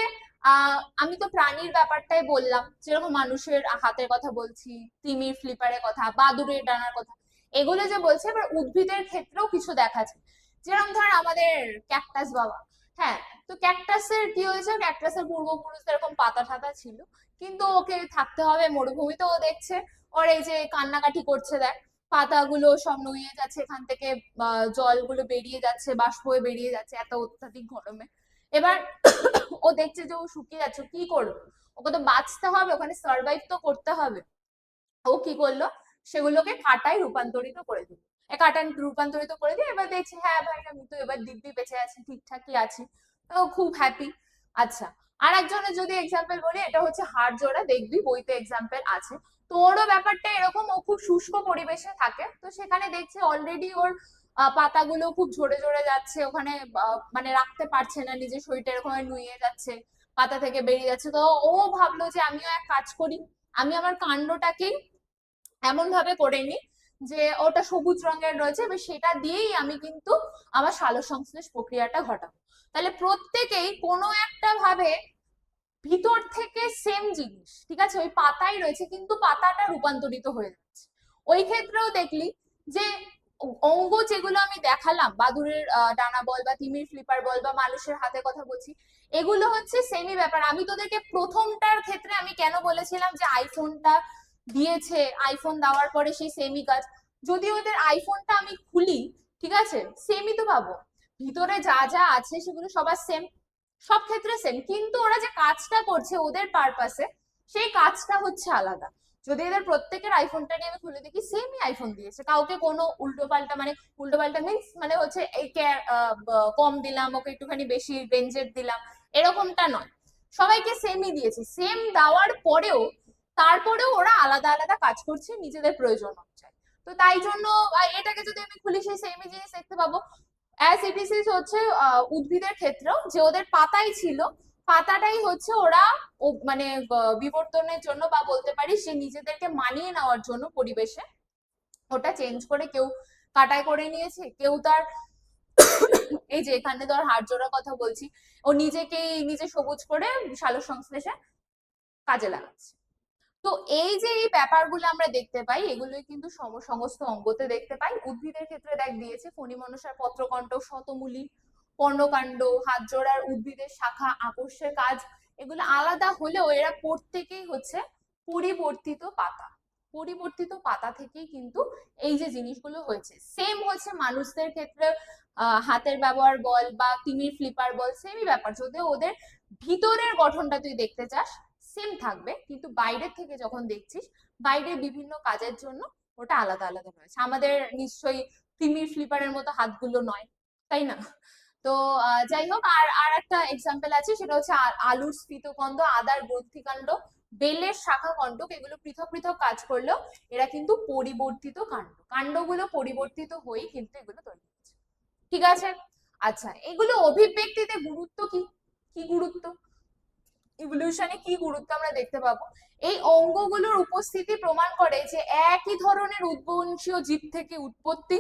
আমি তো প্রাণীর ব্যাপারটাই বললাম, যেরকম মানুষের হাতের কথা বলছি, তিমির ফ্লিপারের কথা, বাদুড়ের ডানার কথা, এগুলো যে বলছে, এবার উদ্ভিদের ক্ষেত্রেও কিছু দেখা যায়। যেরকম ধর আমাদের ক্যাকটাস বাবা, হ্যাঁ, তো ক্যাকটাসের কি হয়েছে, ক্যাকটাসের পূর্বপুরুষদের এরকম পাতা ঠাতা ছিল, কিন্তু ওকে থাকতে হবে মরুভূমিতে, ও দেখছে ওর এই যে কান্নাকাটি করছে, দেখ পাতাগুলো সব নুয়ে যাচ্ছে, এখান থেকে জলগুলো বেরিয়ে যাচ্ছে, বাষ্প হয়ে বেরিয়ে যাচ্ছে এত অত্যাধিক গরমে। এবার ও দেখছে যে ও শুকিয়ে যাচ্ছে, কি করবে, ওকে তো বাঁচতে হবে, ওখানে সার্ভাইভ তো করতে হবে। ও কি করলো, সেগুলোকে কাঁটায় রূপান্তরিত করে দিল, কাঁটায় রূপান্তরিত করে দিয়ে এবার দেখছি হ্যাঁ ভাই আমি তো এবার দিব্যি বেঁচে আছি, ঠিকঠাকই আছি, তো খুব হ্যাপি। আচ্ছা, আর একজনের যদি এক্সাম্পল বলি, এটা হচ্ছে হাড় জোড়া, দেখবি বইতে এক্সাম্পল আছে। তো ওরও ব্যাপারটা এরকম, ও খুব শুষ্ক পরিবেশে থাকে, তো সেখানে দেখছে অলরেডি ওর পাতাগুলো খুব ঝরে ঝরে যাচ্ছে, ওখানে মানে রাখতে পারছে না, নিজের শরীরটা এরকম নুয়ে যাচ্ছে, পাতা থেকে বেরিয়ে যাচ্ছে। তো ও ভাবলো যে আমিও এক কাজ করি, আমি আমার কাণ্ডটাকেই এমন ভাবে করে নি যে ওটা সবুজ রঙের রয়েছে, এবার সেটা দিয়েই আমি কিন্তু আমার সালোকসংশ্লেষ প্রক্রিয়াটা ঘটাবো। তাহলে প্রত্যেকেই কোনো একটা ভাবে ভিতর থেকে সেম জিনিস, ঠিক আছে, ওই পাতাই রয়েছে, কিন্তু পাতাটা রূপান্তরিত হয়ে যাচ্ছে। ওই ক্ষেত্রেও দেখলি যে অঙ্গ যেগুলো আমি দেখালাম, বাদুড়ের ডানা বল, বা তিমির ফ্লিপার বল, বা মানুষের হাতে কথা বলছি, এগুলো হচ্ছে সেমই ব্যাপার। আমি তোদেরকে প্রথমটার ক্ষেত্রে আমি কেন বলেছিলাম যে আইফোনটা দিয়েছে, আইফোন দেওয়ার পরে সেই সেমই কাজ, যদি ওদের আইফোনটা আমি খুলি, ঠিক আছে, সেমই তো পাবো, ভিতরে যা যা আছে সেগুলো সবার সেম, সব ক্ষেত্রে সেম, কিন্তু ওরা যে কাজটা করছে ওদের পারপাসে, সেই কাজটা হচ্ছে আলাদা। যদি এদের প্রত্যেকের আইফোনটা নিয়ে আমি খুলে দেখি সেমই আইফোন দিয়েছে, কাউকে কোনো উল্টো পাল্টা, মানে উল্টো পাল্টা মিনস মানে হচ্ছে এই কম দিলাম, ওকে একটুখানি বেশি রেঞ্জের দিলাম, এরকমটা নয়, সবাইকে সেমই দিয়েছে। সেম দেওয়ার পরেও তারপরেও ওরা আলাদা আলাদা কাজ করছে নিজেদের প্রয়োজন অনুযায়ী। তো তাই জন্য এটাকে যদি আমি খুলি সেই সেমই জিনিস দেখতে পাবো। অ্যাজ ইট ইজ হচ্ছে উদ্ভিদের ক্ষেত্রেও, যে ওদের পাতাই ছিল, পাতাটাই হচ্ছে ওরা মানে বিবর্তনের জন্য, বা বলতে পারিস যে নিজেদেরকে মানিয়ে নেওয়ার জন্য পরিবেশে ওটা চেঞ্জ করে, কেউ কাটাই করে নিয়েছে, কেউ তার এই যে এখানে ধর হাড় জোড়ার কথা বলছি, ও নিজেকেই নিজে সবুজ করে সালোকসংশ্লেষে কাজে লাগাচ্ছে। তো এই যে এই ব্যাপারগুলো আমরা দেখতে পাই, এগুলোই কিন্তু সমস্ত অঙ্গতে দেখতে পাই। উদ্ভিদের ক্ষেত্রে দেখ দিয়েছে ফণিমনসার পত্রকণ্ঠ, শতমূলী, পর্ণকাণ্ড, হাত জোড়ার উদ্ভিদের শাখা, আকর্ষের কাজ, এগুলো আলাদা হলেও এরা প্রত্যেকেই হচ্ছে পরিবর্তিত পাতা, পরিবর্তিত পাতা থেকেই কিন্তু এই যে জিনিসগুলো হয়েছে। সেম হচ্ছে মানুষদের ক্ষেত্রে হাতের ব্যবহার বল, বা তিমির ফ্লিপার বল, সেমই ব্যাপার, যদিও ওদের ভিতরের গঠনটা তুই দেখতে চাস সেম থাকবে, কিন্তু বাইরের থেকে যখন দেখছিস বাইরের বিভিন্ন কাজের জন্য ওটা আলাদা আলাদা রয়েছে। আমাদের নিশ্চয়ই তিমির ফ্লিপারের মতো হাতগুলো নয়, তাই না? তো যাই হোক, আর আর একটা এক্সাম্পল আছে, সেটা হচ্ছে আলুর স্ফীতকন্দ, আদার গ্রন্থিকাণ্ড, বেলের শাখা কণ্টক, এগুলো পৃথক পৃথক কাজ করলেও এরা কিন্তু পরিবর্তিত কাণ্ড, কাণ্ডগুলো পরিবর্তিত হয়েই কিন্তু এগুলো তৈরি হচ্ছে। ঠিক আছে? আচ্ছা, এগুলো অভিব্যক্তিতে গুরুত্ব কি, কি গুরুত্ব, ইভলিউশনে কি গুরুত্ব আমরা দেখতে পাবো। এই অঙ্গগুলোর উপস্থিতি প্রমাণ করে যে একই ধরনের উদ্বংশীয় জীব থেকে উৎপত্তি,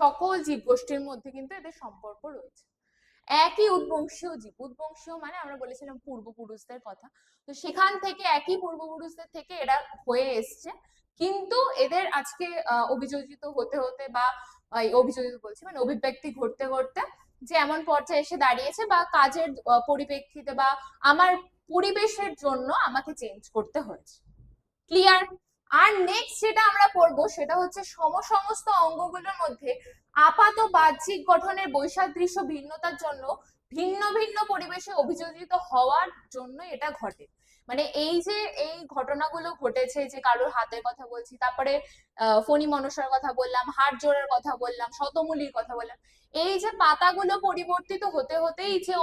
সকল জীবগোষ্ঠীর মধ্যে কিন্তু এদের সম্পর্ক রয়েছে। একই উদ্বংশীয় জীব, উদ্বংশীয় মানে আমরা বলেছিলাম পূর্বপুরুষদের কথা, তো সেখান থেকে একই পূর্বপুরুষদের থেকে এরা হয়ে এসছে, কিন্তু এদের আজকে অভিযোজিত হতে হতে বা অভিযোজিত বলছি মানে অভিব্যক্তি ঘটতে ঘটতে যে এমন পর্যায়ে এসে দাঁড়িয়েছে, বা কাজের পরিপ্রেক্ষিতে বা আমার পরিবেশের জন্য আমাকে চেঞ্জ করতে হয়েছে। ক্লিয়ার? আর নেক্সট যেটা আমরা পড়বো সেটা হচ্ছে সমস্ত অঙ্গগুলোর মধ্যে আপাত বাহ্যিক গঠনের বৈসাদৃশ্য ভিন্নতার জন্য ভিন্ন ভিন্ন পরিবেশে অভিযোজিত হওয়ার জন্য এটা ঘটে। মানে এই যে এই ঘটনাগুলো ঘটেছে, যে কারোর হাতের কথা বলছি, তারপরে ফণী মনসার কথা বললাম, হাড় জোড়ের কথা বললাম, শতমূলীর কথা বললাম, এই যে পাতাগুলো পরিবর্তিত হতে হতেই যে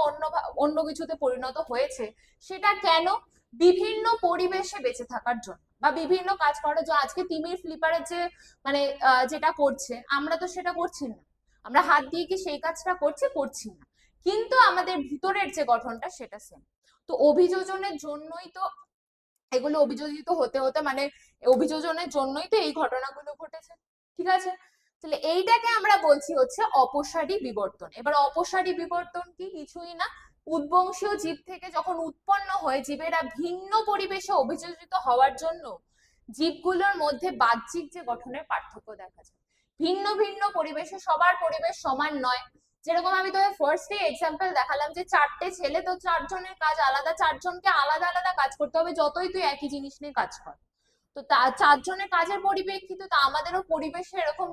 অন্য কিছুতে পরিণত হয়েছে, সেটা কেন? বিভিন্ন পরিবেশে বেঁচে থাকার জন্য বা বিভিন্ন কাজ করার জন্য। আজকে তিমির ফ্লিপারের যে মানে যেটা করছে, আমরা তো সেটা করছি না, আমরা হাত দিয়ে কি সেই কাজটা করছি না, কিন্তু আমাদের ভিতরের যে গঠনটা সেটা সেম। তো অভিযোজনের জন্যই তো এগুলো অভিযোজিত হতে হতে মানে অভিযোজনের জন্যই তো এই ঘটনাগুলো ঘটেছে। ঠিক আছে? তাহলে এইটাকে আমরা বলছি হচ্ছে অপসারী বিবর্তন। এবার অপসারী বিবর্তন কি? কিছুই না, উদ্বংশীয় জীব থেকে যখন উৎপন্ন হয়ে জীবেরা ভিন্ন পরিবেশে অভিযোজিত হওয়ার জন্য জীবগুলোর মধ্যে বাহ্যিক যে গঠনের পার্থক্য দেখা যায়। ভিন্ন ভিন্ন পরিবেশে, সবার পরিবেশ সমান নয়। যেরকম আমি তোকে ফার্স্টে এক্সাম্পল দেখালাম যে 4টে ছেলে, তো 4জনের কাজ আলাদা, 4জনকে আলাদা আলাদা কাজ করতে হবে যতই তুই একই জিনিস নিয়ে কাজ কর। তো 4জনের কাজের পরিপ্রেক্ষিতে তো আমাদেরও পরিবেশে এরকম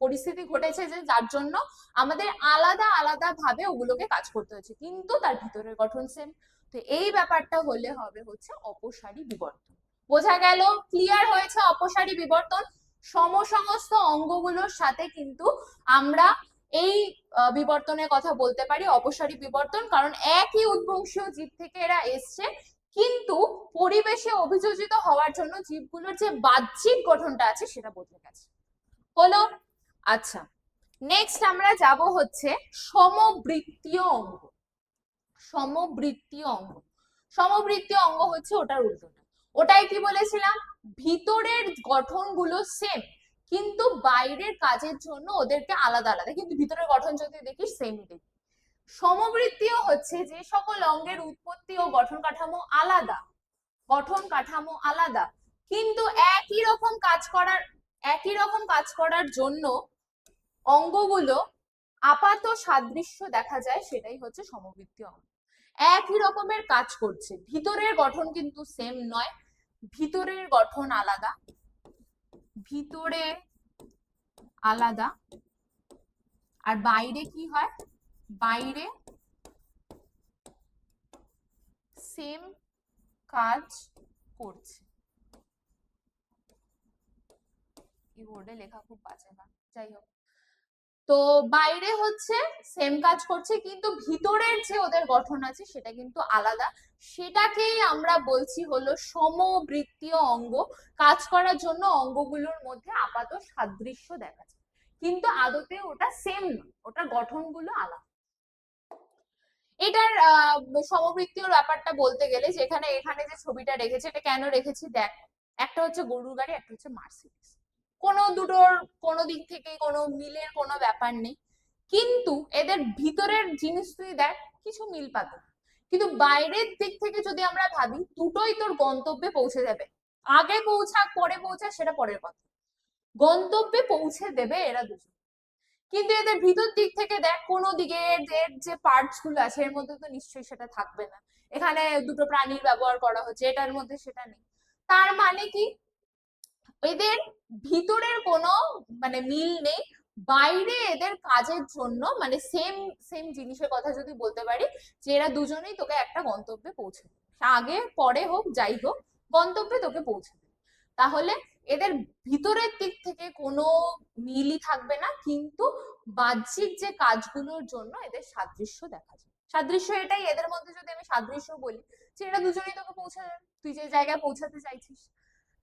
পরিস্থিতি ঘটেছে যে যার জন্য আমাদের আলাদা আলাদা ভাবে ওগুলোকে কাজ করতে হচ্ছে, কিন্তু তার ভিতরের গঠন সেম। তো এই ব্যাপারটা হলে হবে হচ্ছে অপসারী বিবর্তন। বোঝা গেল? ক্লিয়ার হয়েছে অপসারী বিবর্তন? সমস্ত অঙ্গগুলোর সাথে কিন্তু আমরা এই বিবর্তনের কথা বলতে পারি, অপসারী বিবর্তন, কারণ একই উদ্বংশীয় জীব থেকে এরা এসছে, কিন্তু পরিবেশে অভিযোজিত হওয়ার জন্য জীবগুলোর যে বাহ্যিক গঠনটা আছে সেটা বদলে গেছে। হলো? আচ্ছা, নেক্সট আমরা যাব হচ্ছে সমবৃত্তীয় অঙ্গ। সমবৃত্তীয় অঙ্গ, সমবৃত্তীয় অঙ্গ হচ্ছে ওটার উল্টোটা। ওটাই কি বলেছিলাম? ভিতরের গঠনগুলো সেম, কিন্তু বাইরের কাজের জন্য ওদেরকে আলাদা আলাদা, কিন্তু ভিতরের গঠন যদি দেখিস সেমই দেখি। সমবৃত্তীয় হচ্ছে যে সকল অঙ্গের উৎপত্তি ও গঠন কাঠামো আলাদা, গঠন কাঠামো আলাদা, কিন্তু একই রকম কাজ করার জন্য অঙ্গগুলো আপাত সাদৃশ্য দেখা যায়, সেটাই হচ্ছে সমবৃত্তীয় অঙ্গ। একই রকমের কাজ করছে, ভিতরের গঠন কিন্তু সেম নয়, ভিতরের গঠন আলাদা, ভিতরে আলাদা, আর বাইরে কি হয়? বাইরে সেম কাজ করছে। এই বোর্ডে লেখা খুব বাজে না, যাই হোক। তো বাইরে হচ্ছে সেম কাজ করছে, কিন্তু ভিতরের যে ওদের গঠন আছে সেটা কিন্তু আলাদা, সেটাকেই আমরা বলছি হলো সমবৃত্তীয় অঙ্গ। কাজ করার জন্য অঙ্গগুলোর মধ্যে আপাত সাদৃশ্য দেখা যায়, কিন্তু আদতে ওটা সেম নয়, ওটার গঠনগুলো আলাদা। এটার সমবৃত্তীয় ব্যাপারটা বলতে গেলে, যেখানে এখানে যে ছবিটা রেখেছে, এটা কেন রেখেছি দেখ, একটা হচ্ছে গরুর গাড়ি, একটা হচ্ছে মার্সিডিজ, কোনো দুটোর কোনো দিক থেকে কোনো মিলের কোনো ব্যাপার নেই, কিন্তু এদের ভিতরের জিনিস তুই দেখ কিছু মিল পাবে, কিন্তু বাইরের দিক থেকে যদি আমরা ভাবি, দুটোই তোর গন্তব্যে পৌঁছে যাবে, আগে পৌঁছাক পরে পৌঁছাক সেটা পরের কথা, গন্তব্যে পৌঁছে দেবে এরা দুজন। কিন্তু এদের ভিতর দিক থেকে দেখ, কোনো দিকে এর যে পার্টস গুলো আছে এর মধ্যে তো নিশ্চয়ই সেটা থাকবে না, এখানে দুটো প্রাণীর ব্যবহার করা হচ্ছে, এটার মধ্যে সেটা নেই। তার মানে কি, এদের ভিতরের কোনো মানে মিল নেই, বাইরে এদের কাজের জন্য মানে সেম সেম জিনিসের কথা যদি বলতে পারি, যে এরা দুজনেই তোকে একটা গন্তব্যে পৌঁছে দেবে, আগে পরে হোক যাই হোক, গন্তব্যে তোকে পৌঁছে দেবে। তাহলে এদের ভিতরের দিক থেকে কোনো মিলই থাকবে না, কিন্তু বাহ্যিক যে কাজগুলোর জন্য এদের সাদৃশ্য দেখা যায়। সাদৃশ্য এটাই, এদের মধ্যে যদি আমি সাদৃশ্য বলি যে এরা দুজনেই তোকে পৌঁছে যাবে তুই যে জায়গায় পৌঁছাতে চাইছিস,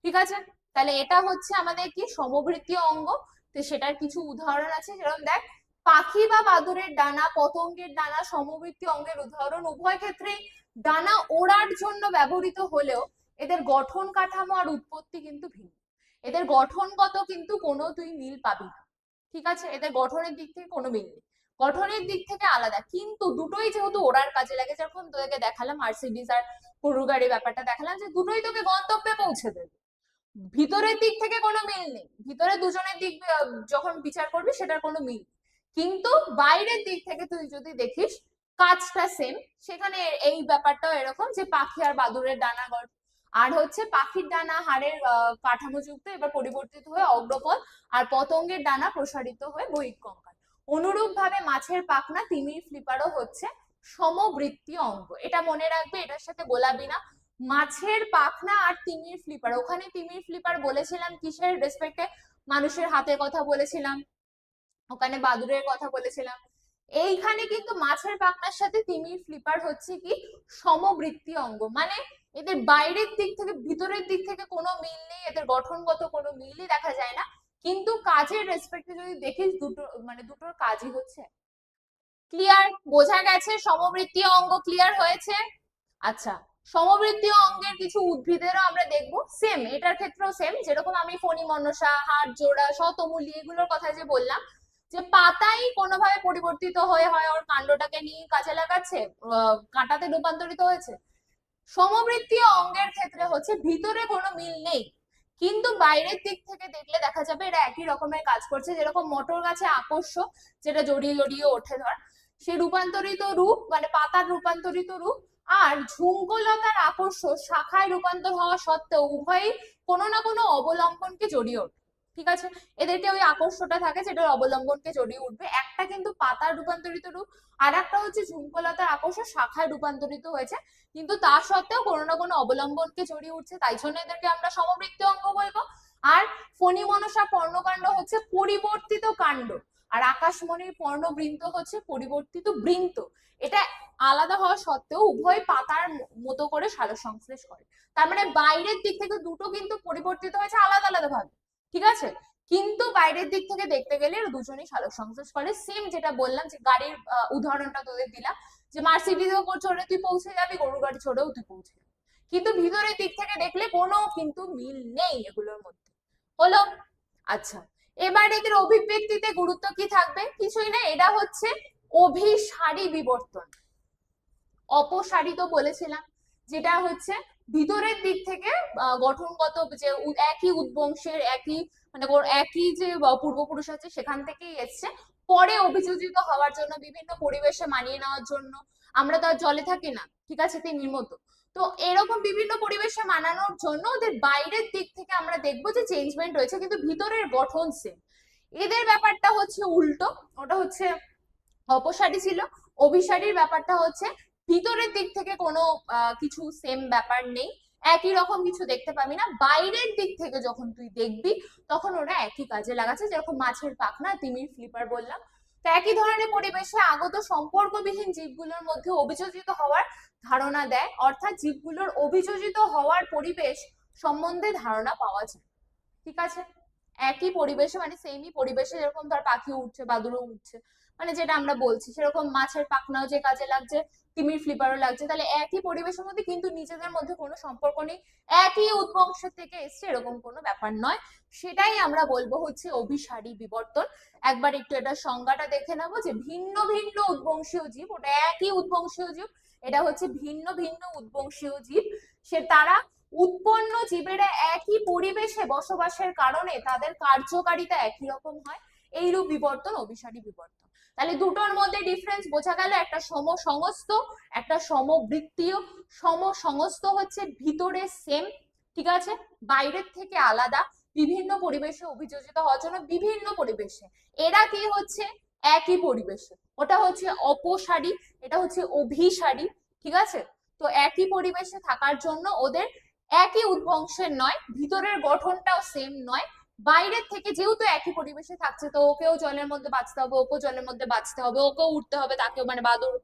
ঠিক আছে? তাহলে এটা হচ্ছে আমাদের কি সমবৃত্তীয় অঙ্গ। তো সেটার কিছু উদাহরণ আছে, যেরকম দেখ পাখি বা বাদুড়ের ডানা, পতঙ্গের ডানা সমবৃত্তীয় অঙ্গের উদাহরণ। উভয় ক্ষেত্রেই ডানা ওড়ার জন্য ব্যবহৃত হলেও এদের গঠন কাঠামো আর উৎপত্তি কিন্তু ভিন্ন। এদের গঠনগত কিন্তু কোনো তুই মিল পাবি না, ঠিক আছে? এদের গঠনের দিক থেকে কোনো মিল নেই, গঠনের দিক থেকে আলাদা, কিন্তু দুটোই যেহেতু ওড়ার কাজে লাগে, যখন তোদেরকে দেখালাম মার্সিডিজ আর গরুর গাড়ি ব্যাপারটা দেখালাম, যে দুটোই তোকে গন্তব্যে পৌঁছে দেবে। ভিতরের দিক থেকে কোনো মিল নেই, ভিতরে দুজনের দিক যখন বিচার করবি সেটার কোনো মিল, কিন্তু বাইরের দিক থেকে তুই যদি দেখিস কাজটা সেম। সেখানে এই ব্যাপারটাও এরকম যে পাখি আর বাদুড়ের ডানা আর হচ্ছে পাখির ডানা হাড়ের কাঠামোযুক্ত, এবার পরিবর্তিত হয়ে অগ্রপদ, আর পতঙ্গের ডানা প্রসারিত হয়ে বহিঃকঙ্কাল। অনুরূপ ভাবে মাছের পাখনা, তিমির ফ্লিপারও হচ্ছে সমবৃত্তীয় অঙ্গ। এটা মনে রাখবে, এটার সাথে গোলাবি না। মাছের পাখনা আর তিমির ফ্লিপার, ওখানে তিমির ফ্লিপার বলেছিলাম কিসের রেসপেক্টে? মানুষের হাতের কথা বলেছিলাম, ওখানে বাদুড়ের কথা বলেছিলাম। এইখানে কিন্তু মাছের পাখনার সাথে তিমির ফ্লিপার হচ্ছে কি সমবৃত্তীয় অঙ্গ, মানে এদের বাইরের দিক থেকে ভিতরের দিক থেকে কোনো মিল নেই, এদের গঠনগত কোনো মিলই দেখা যায় না, কিন্তু কাজের রেসপেক্টে যদি দেখিস দুটো মানে দুটোর কাজই হচ্ছে। ক্লিয়ার? বোঝা গেছে? সমবৃত্তীয় অঙ্গ ক্লিয়ার হয়েছে? আচ্ছা, সমবৃত্তীয় অঙ্গের কিছু উদ্ভিদেরও আমরা দেখবো, সেম এটার ক্ষেত্রেও সেম, যেরকম আমি ফণী মনসা, হাড় জোড়া, শতমূলী এগুলোর কথা যে বললাম, যে পাতাই কোনোভাবে পরিবর্তিত হয়ে হয় ওর কাণ্ডটাকে নিয়ে কাজে লাগাচ্ছে, কাঁটাতে রূপান্তরিত হয়েছে। সমবৃত্তীয় অঙ্গের ক্ষেত্রে হচ্ছে ভিতরে কোনো মিল নেই, কিন্তু বাইরের দিক থেকে দেখলে দেখা যাবে এরা একই রকমের কাজ করছে। যেরকম মটর গাছে আকর্ষ, যেটা জড়িয়ে জড়িয়ে ওঠে ধর, সে রূপান্তরিত রূপ মানে পাতার রূপান্তরিত রূপ, আর ঝুঙ্গলতার আকর্ষ শাখায় রূপান্তর হওয়া সত্ত্বেও উভয়ই কোনো না কোনো অবলম্বনকে জড়িয়ে ওঠে, ঠিক আছে? এদেরকে ওই আকর্ষটা থাকে যেটার অবলম্বনকে জড়িয়ে উঠবে। একটা কিন্তু পাতার রূপান্তরিত রূপ, আর একটা হচ্ছে ঝুঙ্গলতার আকর্ষ শাখায় রূপান্তরিত হয়েছে, কিন্তু তা সত্ত্বেও কোনো না কোনো অবলম্বনকে জড়িয়ে উঠছে, তাই জন্য এদেরকে আমরা সমবৃত্তীয় অঙ্গ বলবো। আর ফণী মনসা পর্ণকাণ্ড হচ্ছে পরিবর্তিত কাণ্ড, আর আকাশমণির পর্ণবৃন্ত হচ্ছে পরিবর্তিত বৃন্ত। এটা আলাদা হওয়া সত্ত্বেও উভয় পাতার মতো করে সালোকসংশ্লেষ করে, তার মানে বাইরের দিক থেকে দুটো কিন্তু পরিবর্তিত হয়েছে আলাদা আলাদা ভাবে, ঠিক আছে? কিন্তু বাইরের দিক থেকে দেখতে গেলে দুজনেই সালোকসংশ্লেষ করে। সেম যেটা বললাম যে গাড়ির উদাহরণটা তোদের দিলাম, যে মার্সিডিজেও চড়ে তুই পৌঁছে যাবি, গরুর গাড়ি চড়েও তুই পৌঁছে যাবি, কিন্তু ভিতরের দিক থেকে দেখলে কোনো কিন্তু মিল নেই এগুলোর মধ্যে। হলো? আচ্ছা, এবার এদের অভিব্যক্তিতে গুরুত্ব কি থাকবে? কিছুই না, এটা হচ্ছে অভিসারী বিবর্তন। অপসারী তো বলেছিলাম, যেটা হচ্ছে ভিতরের দিক থেকে গঠনগত যে একই উদ্বংশের একই মানে একই যে পূর্বপুরুষ আছে সেখান থেকেই এসছে, পরে অভিযোজিত হওয়ার জন্য বিভিন্ন পরিবেশে মানিয়ে নেওয়ার জন্য। আমরা তো আর জলে থাকি না, ঠিক আছে, তিমির মতো। তো এরকম বিভিন্ন পরিবেশে মানানোর জন্য ওদের বাইরের দিক থেকে আমরা দেখবো যে চেঞ্জমেন্ট হয়েছে, কিন্তু ভিতরের গঠন সেম। এদের ব্যাপারটা হচ্ছে উল্টো, ওটা হচ্ছে অপসারী ছিল। অভিসারীর ব্যাপারটা হচ্ছে ভিতরের দিক থেকে কোনো কিছু সেম ব্যাপার নেই, একই রকম কিছু দেখতে পাবি না, বাইরের দিক থেকে যখন তুই দেখবি তখন ওরা একই কাজে লাগাচ্ছে, যেরকম মাছের পাখনা, তিমির ফ্লিপার বললাম। তো একই ধরনের পরিবেশে আগত সম্পর্কবিহীন জীবগুলোর মধ্যে অভিযোজিত হওয়ার ধারণা দেয়, অর্থাৎ জীবগুলোর অভিযোজিত হওয়ার পরিবেশ সম্বন্ধে ধারণা পাওয়া যায়, ঠিক আছে? একই পরিবেশে মানে সেমই পরিবেশে, যেরকম ধর পাখি উঠছে, বাদুড়ও উঠছে, মানে যেটা আমরা বলছি, সেরকম মাছের পাখনাও যে কাজে লাগছে, তিমির ফ্লিপারও লাগছে, তাহলে একই পরিবেশের মধ্যে কিন্তু নিজেদের মধ্যে কোনো সম্পর্ক নেই, একই উদ্বংশ থেকে এসছে এরকম কোনো ব্যাপার নয়। সেটাই আমরা বলবো হচ্ছে অভিসারী বিবর্তন। একবার একটু এটা সংজ্ঞাটা দেখে নেবো, যে ভিন্ন ভিন্ন উদ্বংশীয় জীব, ওটা একই উদ্বংশীয় জীব, এটা হচ্ছে ভিন্ন ভিন্ন উদ্বংশীয় জীব, সে তারা উৎপন্ন জীবেরা একই পরিবেশে বসবাসের কারণে তাদের কার্যকারিতা একই রকম হয়, এইরূপ বিবর্তন অভিসারী বিবর্তন। তাহলে দুটোর মধ্যে ডিফারেন্স বোঝা গেল, একটা সমসংস্থ, একটা সমবৃত্তীয়। সমসংস্থ হচ্ছে ভিতরে সেম, ঠিক আছে, বাইরের থেকে আলাদা, বিভিন্ন পরিবেশে অভিযোজিত হওয়ার জন্য বিভিন্ন পরিবেশে। এরা কি হচ্ছে একই পরিবেশে, ওটা হচ্ছে অপসারী, এটা হচ্ছে অভিসারী, ঠিক আছে? তো একই পরিবেশে থাকার জন্য ওদের একই উদ্বংশের নয়, ভিতরের গঠনটাও সেম নয়, বাইরের থেকে যেহেতু একই পরিবেশে থাকছে তো ওকেও জলের মধ্যে বাঁচতে হবে, ওকেও জলের মধ্যে বাঁচতে হবে, ওকেও উঠতে হবে, তাকেও মানে বাদুর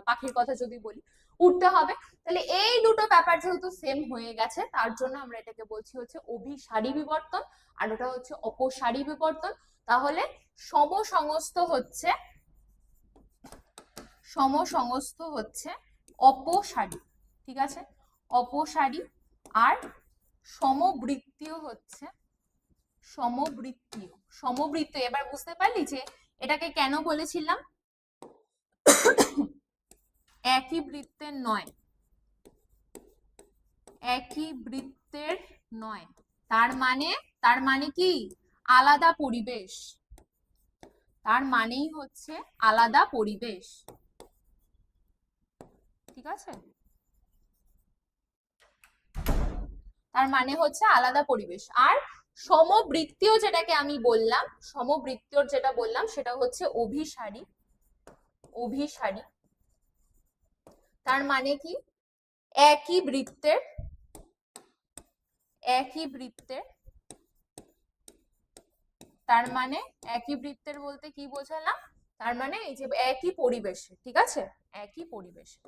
পাখির কথা যদি বলি উঠতে হবে। তাহলে এই দুটো ব্যাপার যেহেতু সেম হয়ে গেছে তার জন্য আমরা এটাকে বলছি হচ্ছে অভিসারী বিবর্তন, আর ওটা হচ্ছে অপসারী বিবর্তন। তাহলে সমসংস্থ হচ্ছে অপসারী, ঠিক আছে, অপসারী। আর সমবৃত্তীয় হচ্ছে সমবৃত্তীয়। এবার বুঝতে পারলি যে এটাকে কেন বলেছিলাম একই বৃত্তের নয়, একই বৃত্তের নয়, তার মানে কি আলাদা পরিবেশ, তার মানেই হচ্ছে আলাদা পরিবেশ, ঠিক আছে, তার মানে হচ্ছে আলাদা পরিবেশ। আর সমবৃত্তীয় যেটাকে আমি বললাম, সমবৃত্তীয় যেটা বললাম সেটা হচ্ছে অভিসারী, অভিসারী। তার মানে কি একই বৃত্তের তার মানে একই বৃত্তের বলতে কি বোঝালাম, তার মানে এই যে একই পরিবেশে, ঠিক আছে, একই পরিবেশে।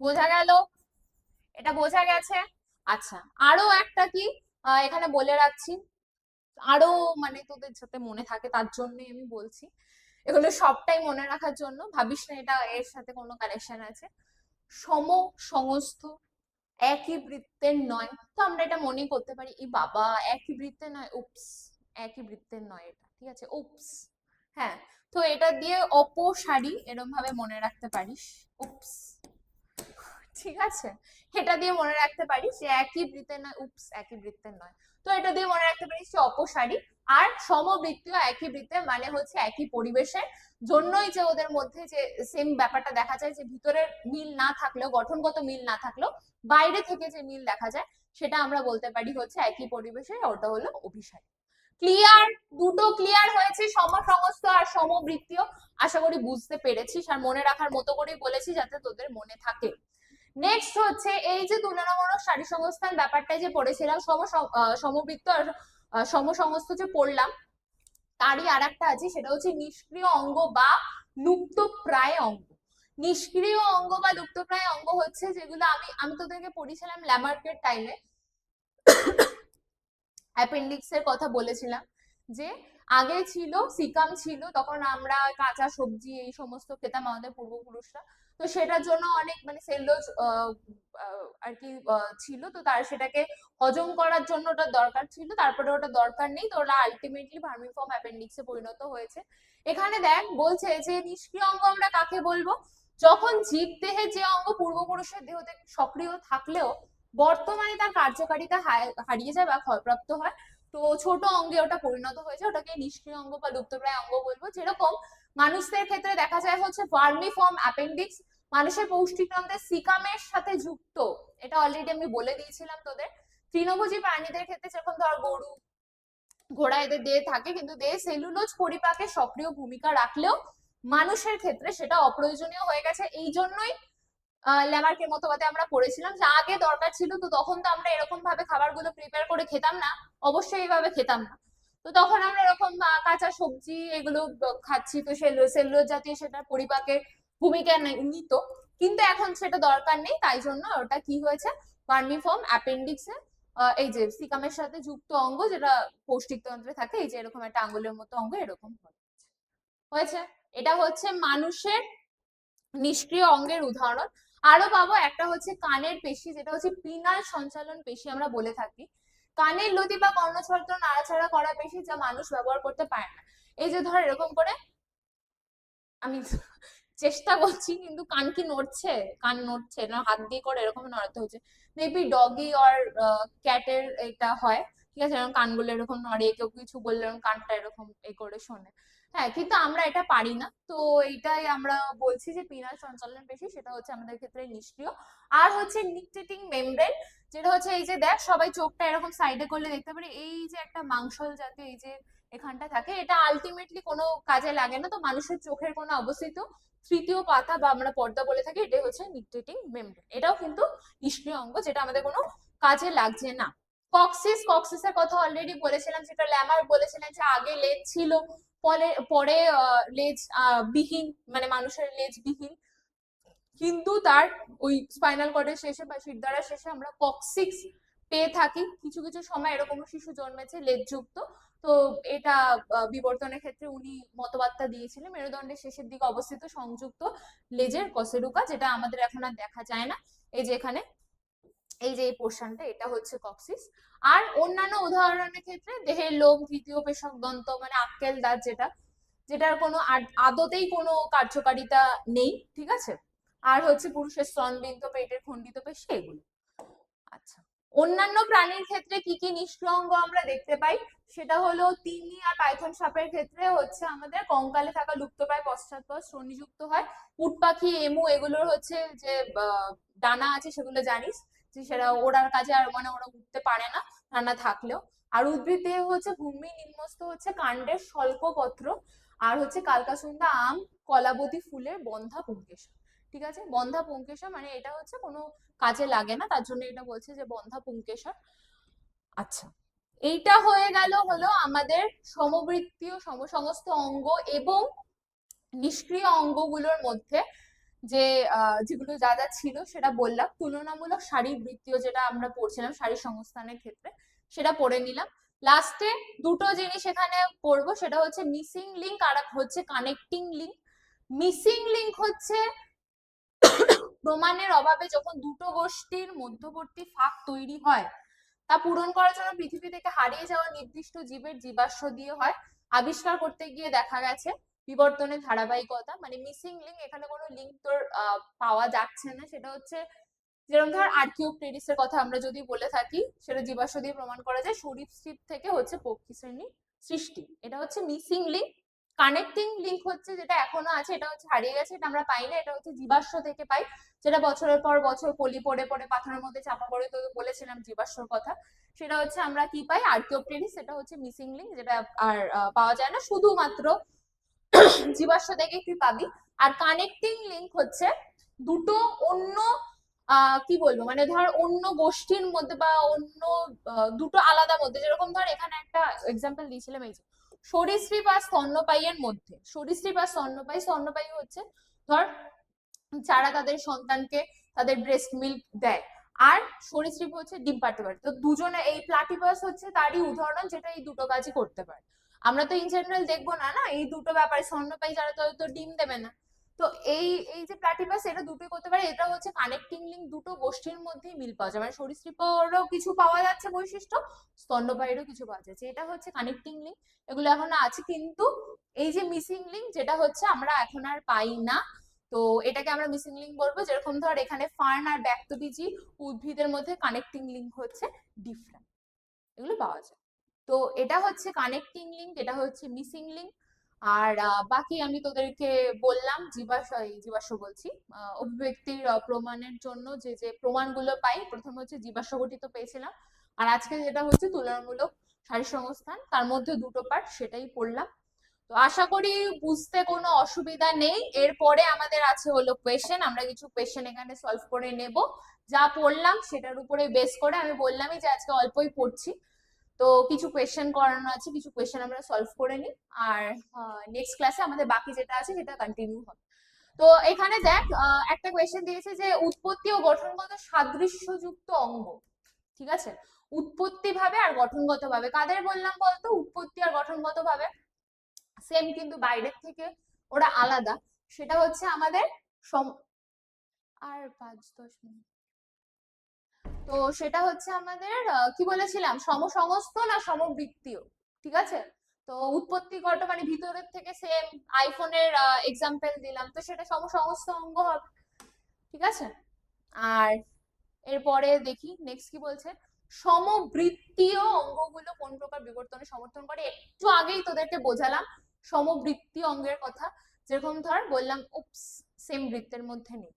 বোঝা গেল? এটা বোঝা গেছে? আচ্ছা, আরো একটা কি এখানে বলে রাখছি, আরো মানে তোদের যাতে মনে থাকে তার জন্যই আমি বলছি, এগুলো সবটাই মনে রাখার জন্য, ভাবিস না এটা এর সাথে কোনো কানেকশন আছে। সমসংস্থ একই বৃত্তের নয়, তো আমরা এটা মনে করতে পারি এই বাবা একই বৃত্তের নয়, উপস, একই বৃত্তের নয় এটা, ঠিক আছে, উপস। হ্যাঁ, তো এটা দিয়ে অপসারী এরকম ভাবে মনে রাখতে পারিস, উপস, ঠিক আছে, এটা দিয়ে মনে রাখতে পারিস যে একই বৃত্তের নয়, উপস, একই বৃত্তের নয়। তো এটা দিয়ে মনে রাখতে পারিস যে অপসারী। আর সমবৃত্তীয় একই বৃত্তের মানে হচ্ছে একই পরিবেশের জন্যই যে ওদের মধ্যে যে সেম ব্যাপারটা দেখা যায়, যে ভিতরের মিল না থাকলেও, গঠনগত মিল না থাকলেও বাইরে থেকে যে মিল দেখা যায় সেটা আমরা বলতে পারি হচ্ছে একই পরিবেশে, ওটা হলো অভিসারী। ক্লিয়ার? দুটো ক্লিয়ার হয়েছে, সমসংস্থ আর সমবৃত্তীয়। আশা করি বুঝতে পেরেছিস আর মনে রাখার মতো করেই বলেছি যাতে তোদের মনে থাকে। নেক্সট হচ্ছে এই যে তুলনামূলক সারি সংস্থান ব্যাপারটা যে পড়েছিলাম, সমবৃত্ত আর সমসংস্থ যে পড়লাম, তারই আর একটা আছে, সেটা হচ্ছে নিষ্ক্রিয় অঙ্গ বা লুপ্ত প্রায় অঙ্গ। নিষ্ক্রিয় অঙ্গ বা লুপ্ত প্রায় অঙ্গ হচ্ছে যেগুলো আমি তোদেরকে পড়িয়েছিলাম ল্যামার্কের টাইমে, অ্যাপেন্ডিক্স এর কথা বলেছিলাম, যে আগে ছিল সিকাম ছিল, তখন আমরা কাঁচা সবজি এই সমস্ত খেতাম আমাদের পূর্বপুরুষরা, তো সেটার জন্য অনেক মানে সেলুলোজ আর কি ছিল, তো তার সেটাকে হজম করার জন্য ওটা দরকার ছিল, তারপরে ওটা দরকার নেই, তো ওটা আলটিমেটলি ভার্মিফর্ম অ্যাপেন্ডিক্সে পরিণত হয়েছে। এখানে দেখ বলছে যে নিষ্ক্রিয় অঙ্গ আমরা কাকে বলবো, যখন জীব দেহে যে অঙ্গ পূর্বপুরুষের দেহতে সক্রিয় থাকলেও বর্তমানে তার কার্যকারিতা হারিয়ে যায় বা ক্ষয়প্রাপ্ত হয়, তো ছোট অঙ্গে ওটা পরিণত হয়েছে, ওটাকে নিষ্ক্রিয় অঙ্গ বা লুপ্তপ্রায় অঙ্গ বলবো। যেরকম মানুষদের ক্ষেত্রে দেখা যায় হচ্ছে ভার্মিফর্ম অ্যাপেন্ডিক্স মানুষের পৌষ্টিকতন্ত্রের সিকামের সাথে যুক্ত, এটা অলরেডি আমি বলে দিয়েছিলাম তোদের। তৃণভোজী প্রাণীদের ক্ষেত্রে যেরকম ধর গরু, ঘোড়া এদের দেহে থাকে, কিন্তু দেহে সেলুলোজ পরিপাকে সক্রিয় ভূমিকা রাখলেও মানুষের ক্ষেত্রে সেটা অপ্রয়োজনীয় হয়ে গেছে। এই জন্যই ল্যামার্কের মতবাদে আমরা পড়েছিলাম যে আগে দরকার ছিল, তো তখন তো আমরা এরকম ভাবে খাবারগুলো প্রিপেয়ার করে খেতাম না, অবশ্যই এইভাবে খেতাম না, তো তখন আমরা এরকম কাঁচা সবজি এগুলো খাচ্ছি, তো সেলুলোজ জাতীয় সেটার পরিপাকের ভূমিকা নিত, কিন্তু এখন সেটা দরকার নেই, তাই জন্য ওটা কি হয়েছে ভার্মিফর্ম অ্যাপেন্ডিক্সে এই যে সিকামের সাথে যুক্ত অঙ্গ যেটা পৌষ্টিকতন্ত্রে থাকে, এই যে এরকম একটা আঙ্গুলের মতো অঙ্গ এরকম হয়েছে। এটা হচ্ছে মানুষের নিষ্ক্রিয় অঙ্গের উদাহরণ। আরো পাবো একটা হচ্ছে কানের পেশি, যেটা হচ্ছে পিনাল সঞ্চালন পেশি আমরা বলে থাকি, কানের লতি বা কর্ণছত্র নাড়াচাড়া করা পেশি যা মানুষ ব্যবহার করতে পারে না। এই যে ধর এরকম করে আমি চেষ্টা করছি কিন্তু কান কি নড়ছে, কান নড়ছে না, হাত দিয়ে করে এরকম নড়াতে হচ্ছে, মেবি ডগি আর ক্যাটের এটা হয়, ঠিক আছে, এরকম কানগুলো এরকম নড়ে, কেউ কিছু বললে এরকম কানটা এরকম এ করে শোনে, হ্যাঁ, কিন্তু আমরা এটা পারি না, তো এইটাই আমরা বলছি যে পিনাল সঞ্চালন পেশি সেটা হচ্ছে আমাদের ক্ষেত্রে নিষ্ক্রিয়। আর হচ্ছে নিকটেটিং মেমব্রেন, যেটা হচ্ছে এই যে দেখ সবাই চোখটা এরকম সাইডে করলে দেখতে পারি এই যে একটা মাংসল জাতীয় এই যে এখানটা থাকে, এটা আলটিমেটলি কোনো কাজে লাগে না। তো মানুষের চোখের কোনো অবস্থিত তৃতীয় পাতা বা আমরা পর্দা বলে থাকি, এটাই হচ্ছে নিকটেটিং মেমব্রেন। এটাও কিন্তু নিষ্ক্রিয় অঙ্গ, যেটা আমাদের কোনো কাজে লাগছে না। কক্সিস, কক্সিসের কথা অলরেডি বলেছিলাম, যেটা ল্যামার বলেছিলেন যে আগে লেজ ছিল, পরে পরে লেজ বিহীন, মানে মানুষের লেজ বিহীন, কিন্তু তার ওই স্পাইনাল কর্ডের শেষে বা শিরদাঁড়ার শেষে আমরা কক্সিক্স পেয়ে থাকি। কিছু কিছু সময় এরকম শিশু জন্মেছে লেজযুক্ত, তো এটা বিবর্তনের ক্ষেত্রে উনি মতবাদটা দিয়েছিলেন। মেরুদণ্ডের শেষের দিকে অবস্থিত সংযুক্ত লেজের কশেরুকা, যেটা আমাদের এখন আর দেখা যায় না। এই যে এখানে এই যে এই পোর্শনটা, এটা হচ্ছে কক্সিস। আর অন্যান্য উদাহরণের ক্ষেত্রে দেহের লোম, তৃতীয় পেশক দন্ত মানে আক্কেল দাঁত, যেটার কোনো আদতেই কোনো কার্যকারিতা নেই, ঠিক আছে। আর হচ্ছে পুরুষের স্তনবিন্দ, পেটের খণ্ডিত পেশি, এগুলো। আচ্ছা, অন্যান্য প্রাণীর ক্ষেত্রে কি কি নিষ্ক্রিয় অঙ্গ আমরা দেখতে পাই, সেটা হলো তিমি আর পাইথন সাপের ক্ষেত্রে হচ্ছে আমাদের কঙ্কালে থাকা লুপ্তপ্রায় পশ্চাৎপদ শ্রোণীযুক্ত হয়। উট পাখি, এমু, এগুলোর হচ্ছে যে ডানা আছে, সেগুলো জানিস যে সেটা ওড়ার কাজে, আর মানে ওরা উঠতে পারে না ডানা থাকলেও। আর উদ্ভিদ দেহ হচ্ছে ভূমি নিম্নস্থ হচ্ছে কাণ্ডের স্বল্পপত্র, আর হচ্ছে কালকাসুন্দা আম, কলাবতী ফুলের বন্ধা পুংকেশা। ঠিক আছে, বন্ধা পুংকেশা মানে এটা হচ্ছে কোনো কাজে লাগে না, তার জন্য এটা বলছে যে বন্ধা পুংকেশর। আচ্ছা, এইটা হয়ে গেল হলো আমাদের সমবৃত্তীয় সমসমস্ত অঙ্গ এবং নিষ্ক্রিয় অঙ্গগুলোর মধ্যে যে যেগুলো যা যা ছিল সেটা বললাম। তুলনামূলক শারীরবৃত্তীয় যেটা আমরা পড়ছিলাম শারীর সংস্থানের ক্ষেত্রে, সেটা পড়ে নিলাম। লাস্টে দুটো জিনিস এখানে পড়বো, সেটা হচ্ছে মিসিং লিঙ্ক আর হচ্ছে কানেক্টিং লিঙ্ক। মিসিং লিঙ্ক হচ্ছে প্রমাণের অভাবে যখন দুটো গোষ্ঠীর মধ্যবর্তী ফাঁক তৈরি হয়, তা পূরণ করার জন্য পৃথিবী থেকে হারিয়ে যাওয়া নির্দিষ্ট জীবের জীবাশ্ম দিয়ে হয়। আবিষ্কার করতে গিয়ে দেখা গেছে বিবর্তনের ধারাবাহিকতা, মানে মিসিং লিঙ্ক, এখানে কোনো লিঙ্ক তোর পাওয়া যাচ্ছে না। সেটা হচ্ছে যেরকম ধর আর্কিওপটেরিসের কথা আমরা যদি বলে থাকি, সেটা জীবাশ্ম দিয়ে প্রমাণ করা যায় সরীসৃপ থেকে হচ্ছে পক্ষী শ্রেণীর সৃষ্টি। এটা হচ্ছে মিসিং লিঙ্ক। কানেক্টিং লিঙ্ক হচ্ছে যেটা এখনো আছে, এটা হচ্ছে হারিয়ে গেছে, এটা আমরা পাই না, এটা হচ্ছে জীবাশ্ম থেকে পাই, যেটা বছরের পর বছর পলি পড়ে পড়ে পাথরের মধ্যে চাপা পড়ে, তো বলেছিলাম জীবাশ্মর কথা। সেটা হচ্ছে আমরা কি পাই, আর্কিওপটেরিস, সেটা হচ্ছে মিসিং লিঙ্ক, যেটা আর পাওয়া যায় না, শুধুমাত্র জীবাশ্ম থেকে তুই পাবি। আর কানেক্টিং লিঙ্ক হচ্ছে দুটো অন্য কি বলবো, মানে ধর অন্য গোষ্ঠীর মধ্যে বা অন্য দুটো আলাদা মধ্যে, যেরকম ধর এখানে একটা এক্সাম্পল দিয়েছিলাম, এই যে সরীসৃপ আর স্তন্যপায়ীর মধ্যে। সরীসৃপ আর স্তন্যপায়ী, স্তন্যপায়ী হচ্ছে ধর যারা তাদের সন্তানকে তাদের ব্রেস্ট মিল্ক দেয়, আর সরীসৃপ হচ্ছে ডিম পাড়তে পারে। তো দুজনে, এই প্লাটিপাস হচ্ছে তারই উদাহরণ, যেটা এই দুটো কাজই করতে পারে। আমরা তো ইন জেনারেল দেখবো না না এই দুটো ব্যাপারে, স্তন্যপায়ী যারা তো ডিম দেবে না। তো এই এই যে প্লাটিপাস, এটা দুটোই করতে পারে। এটা হচ্ছে কানেক্টিং লিঙ্ক, দুটো গোষ্ঠীর মধ্যেই মিল পাওয়া যায়, মানে সরীসৃপেরও কিছু পাওয়া যাচ্ছে বৈশিষ্ট্য, স্তন্যপায়ীরও কিছু পাওয়া যাচ্ছে, এটা হচ্ছে কানেক্টিং লিঙ্ক। এগুলো এখন আছে, কিন্তু এই যে মিসিং লিঙ্ক, যেটা হচ্ছে আমরা এখন আর পাই না, তো এটাকে আমরা মিসিং লিঙ্ক বলবো। যেরকম ধর এখানে ফার্ন আর ব্যক্তবীজী উদ্ভিদের মধ্যে কানেক্টিং লিঙ্ক হচ্ছে ডিফারেন্ট, এগুলো পাওয়া যায়। তো এটা হচ্ছে কানেক্টিং লিঙ্ক, এটা হচ্ছে মিসিং লিঙ্ক। আর বাকি আমি তোদেরকে বললাম জীবাশ্ম বলছি, অভিব্যক্তির প্রমাণের জন্য যে যে প্রমাণগুলো পাই, প্রথমে হচ্ছে জীবাশ্ম গঠিত পেয়েছিলাম, আর আজকে যেটা হচ্ছে তুলনামূলক শারীর সংস্থান, তার মধ্যে দুটো পার্ট, সেটাই পড়লাম। তো আশা করি বুঝতে কোনো অসুবিধা নেই। এরপরে আমাদের আছে হলো কোয়েশ্চেন, আমরা কিছু কোয়েশ্চেন এখানে সলভ করে নেব। যা পড়লাম সেটার উপরে বেস করে, আমি বললামই যে আজকে অল্পই পড়ছি, তো কিছু কোয়েশ্চেন করানো আছে, কিছু কোয়েশ্চেন আমরা সলভ করে নিই, আর নেক্সট ক্লাসে আমাদের বাকি যেটা আছে সেটা কন্টিনিউ হবে। তো এখানে দেখ একটা কোয়েশ্চেন দিয়েছে যে উৎপত্তি ও গঠনগত সাদৃশ্যযুক্ত অঙ্গ, ঠিক আছে, উৎপত্তি ভাবে আর গঠনগত ভাবে। কাদের বললাম বলতো, উৎপত্তি আর গঠনগত ভাবে সেম, কিন্তু বাইরের থেকে ওরা আলাদা। সেটা হচ্ছে আমাদের আর 5-10 মিনিট। তো সেটা হচ্ছে আমাদের কি বলেছিলাম, সমসমস্ত না সমবৃত্তীয়, ঠিক আছে। তো উৎপত্তিগত মানে ভিতরের থেকে সেম, আইফোনের এক্সাম্পল দিলাম, তো সেটা সমসমস্ত অঙ্গ হবে, ঠিক আছে। আর এরপরে দেখি নেক্সট কি বলছে, সমবৃত্তীয় অঙ্গগুলো কোন প্রকার বিবর্তনে সমর্থন করে। একটু আগেই তোদেরকে বোঝালাম সমবৃত্তীয় অঙ্গের কথা, যেরকম ধর বললাম উপস, সেম বৃত্তের মধ্যে নেই।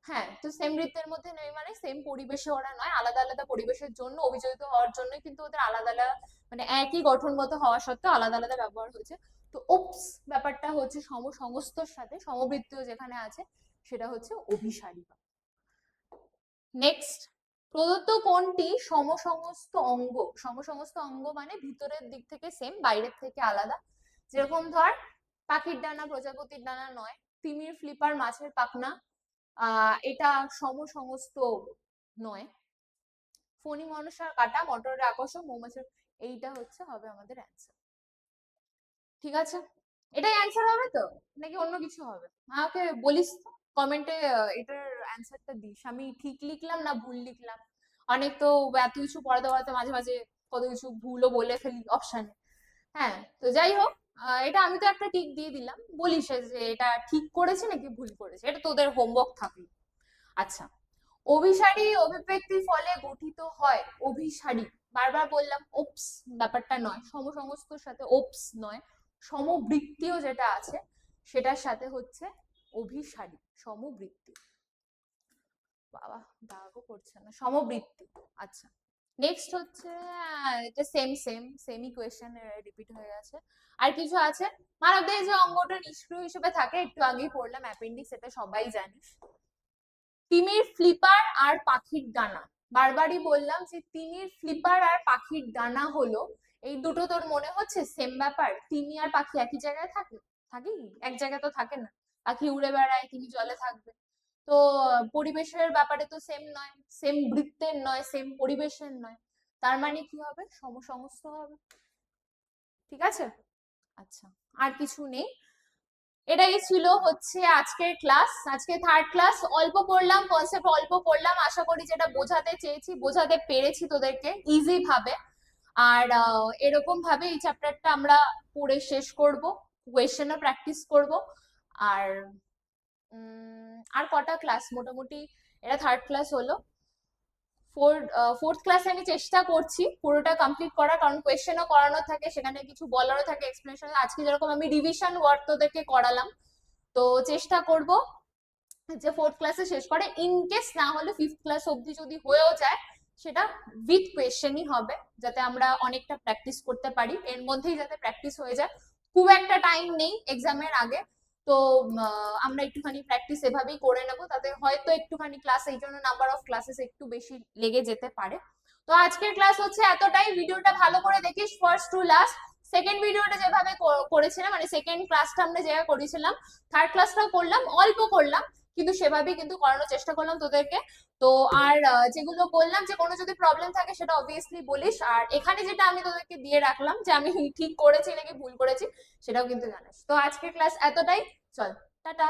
হ্যাঁ, তো সেম বৃত্তের মধ্যে নেই মানে সেম পরিবেশে ওরা নয়, আলাদা আলাদা পরিবেশের জন্য অভিযোজিত হওয়ার জন্য কিন্তু ওদের আলাদা আলাদা মানে একই গঠনগত হওয়া সত্ত্বেও আলাদা আলাদা ব্যবহার হয়েছে। তো ওপস ব্যাপারটা হচ্ছে সমসংস্থর সাথে সমবৃত্তীয় যেখানে আছে সেটা হচ্ছে অভিসারী। নেক্সট, প্রদত্ত কোনটি সমসমস্ত অঙ্গ? সমসমস্ত অঙ্গ মানে ভিতরের দিক থেকে সেম, বাইরের থেকে আলাদা। যেরকম ধর পাখির ডানা প্রজাপতির ডানা নয়, তিমির ফ্লিপার মাছের পাখনা এটা সমসমস্ত নয়, ফণী মনসার কাটা মটরের আকর্ষণ মৌমাছির, এইটা হচ্ছে হবে আমাদের অ্যান্সার। ঠিক আছে, এটাই অ্যান্সার হবে তো নাকি অন্য কিছু হবে? আমাকে বলিস কমেন্টে, এটার অ্যান্সারটা দিস, আমি ঠিক লিখলাম না ভুল লিখলাম। অনেক তো এত কিছু পড়াতে পড়াতে মাঝে মাঝে কত কিছু ভুলও বলে ফেলি অপশানে। হ্যাঁ, তো যাই হোক, এটা আমি তো একটা টিক দিয়ে দিলাম, বলিস যে এটা ঠিক করেছে নাকি ভুল করেছে, এটা তোদের হোমওয়ার্ক থাকলো। আচ্ছা, অভিসারী অভিব্যক্তির ফলে গঠিত হয় অভিসারী, বারবার বললাম ওপস ব্যাপারটা নয়, সমসমস্তর সাথে ওপস নয়, সমবৃত্তীয় যেটা আছে সেটার সাথে হচ্ছে অভিসারী, সমবৃত্তি। বাবা দাগও করছে না, সমবৃত্তি। আচ্ছা, নেক্সট হচ্ছে এটা সেমই কোয়েশ্চেন রিপিট হয়ে গেছে। আর কিছু আছে, মানবদেহে যে অঙ্গটা নিষ্ক্রিয় হিসেবে থাকে একটু আগেই পড়লাম অ্যাপেন্ডিক্স, এটা সবাই জানিস। তিমির ফ্লিপার আর পাখির ডানা, বারবারই বললাম যে তিমির ফ্লিপার আর পাখির ডানা হলো এই দুটো, তোর মনে হচ্ছে সেম ব্যাপার? তিমি আর পাখি একই জায়গায় থাকে? থাকে কি? এক জায়গায় তো থাকে না, পাখি উড়ে বেড়ায়, তিমি জলে থাকবে। তো পরিবেশের ব্যাপারে তো সেম নয়, সেম বৃত্তের নয়, সেম পরিবেশের নয়, তার মানে কি হবে? সমসমস্ত হবে। ঠিক আছে, আচ্ছা আর কিছু নেই। এটাই ছিল হচ্ছে আজকের ক্লাস, আজকে থার্ড ক্লাস। অল্প পড়লাম, কনসেপ্ট অল্প পড়লাম, আশা করি যেটা বোঝাতে চেয়েছি বোঝাতে পেরেছি তোদেরকে ইজি ভাবে। আর এরকম ভাবে এই চ্যাপ্টারটা আমরা পড়ে শেষ করব, কোয়েশ্চেনও প্র্যাকটিস করব। আর আর কটা ক্লাস, মোটামুটি এটা থার্ড ক্লাস হলো, ফোর্থ ক্লাসে আমি চেষ্টা করছি পুরোটা কমপ্লিট করার, কারণ কোয়েশ্চেনও করানো থাকে, সেখানে কিছু বলারও থাকে, এক্সপ্লেনেশন। আজকে যেরকম আমি রিভিশন ওয়ার্ক তোদেরকে করালাম, তো চেষ্টা করব যে ফোর্থ ক্লাসে শেষ করে, ইন কেস না হলে ফিফথ ক্লাস অবধি যদি হয়েও যায় সেটা উইথ কোয়েশ্চেনই হবে, যাতে আমরা অনেকটা প্র্যাকটিস করতে পারি, এর মধ্যেই যাতে প্র্যাকটিস হয়ে যায়। খুব একটা টাইম নেই এক্সামের আগে, তো আমরা একটুখানি প্র্যাকটিস এভাবেই করে নেব, তাতে হয়তো একটুখানি ক্লাস, এই জন্য নাম্বার অফ ক্লাসেস একটু বেশি লেগে যেতে পারে। তো আজকের ক্লাস হচ্ছে এতটাই, ভিডিওটা ভালো করে দেখিস ফার্স্ট টু লাস্ট। সেকেন্ড ভিডিওটা যেভাবে করেছিলাম, মানে সেকেন্ড ক্লাসটা আমরা যেভাবে করেছিলাম, থার্ড ক্লাসটাও করলাম, অল্প করলাম কিন্তু সেভাবেই কিন্তু করানোর চেষ্টা করলাম তোদেরকে। তো আর যেগুলো বললাম, যে কোনো যদি প্রবলেম থাকে সেটা অবভিয়াসলি বলিস, আর এখানে যেটা আমি তোদেরকে দিয়ে রাখলাম যে আমি ঠিক করেছি নাকি ভুল করেছি সেটাও কিন্তু জানিস। তো আজকের ক্লাস এতটাই, চল টাটা।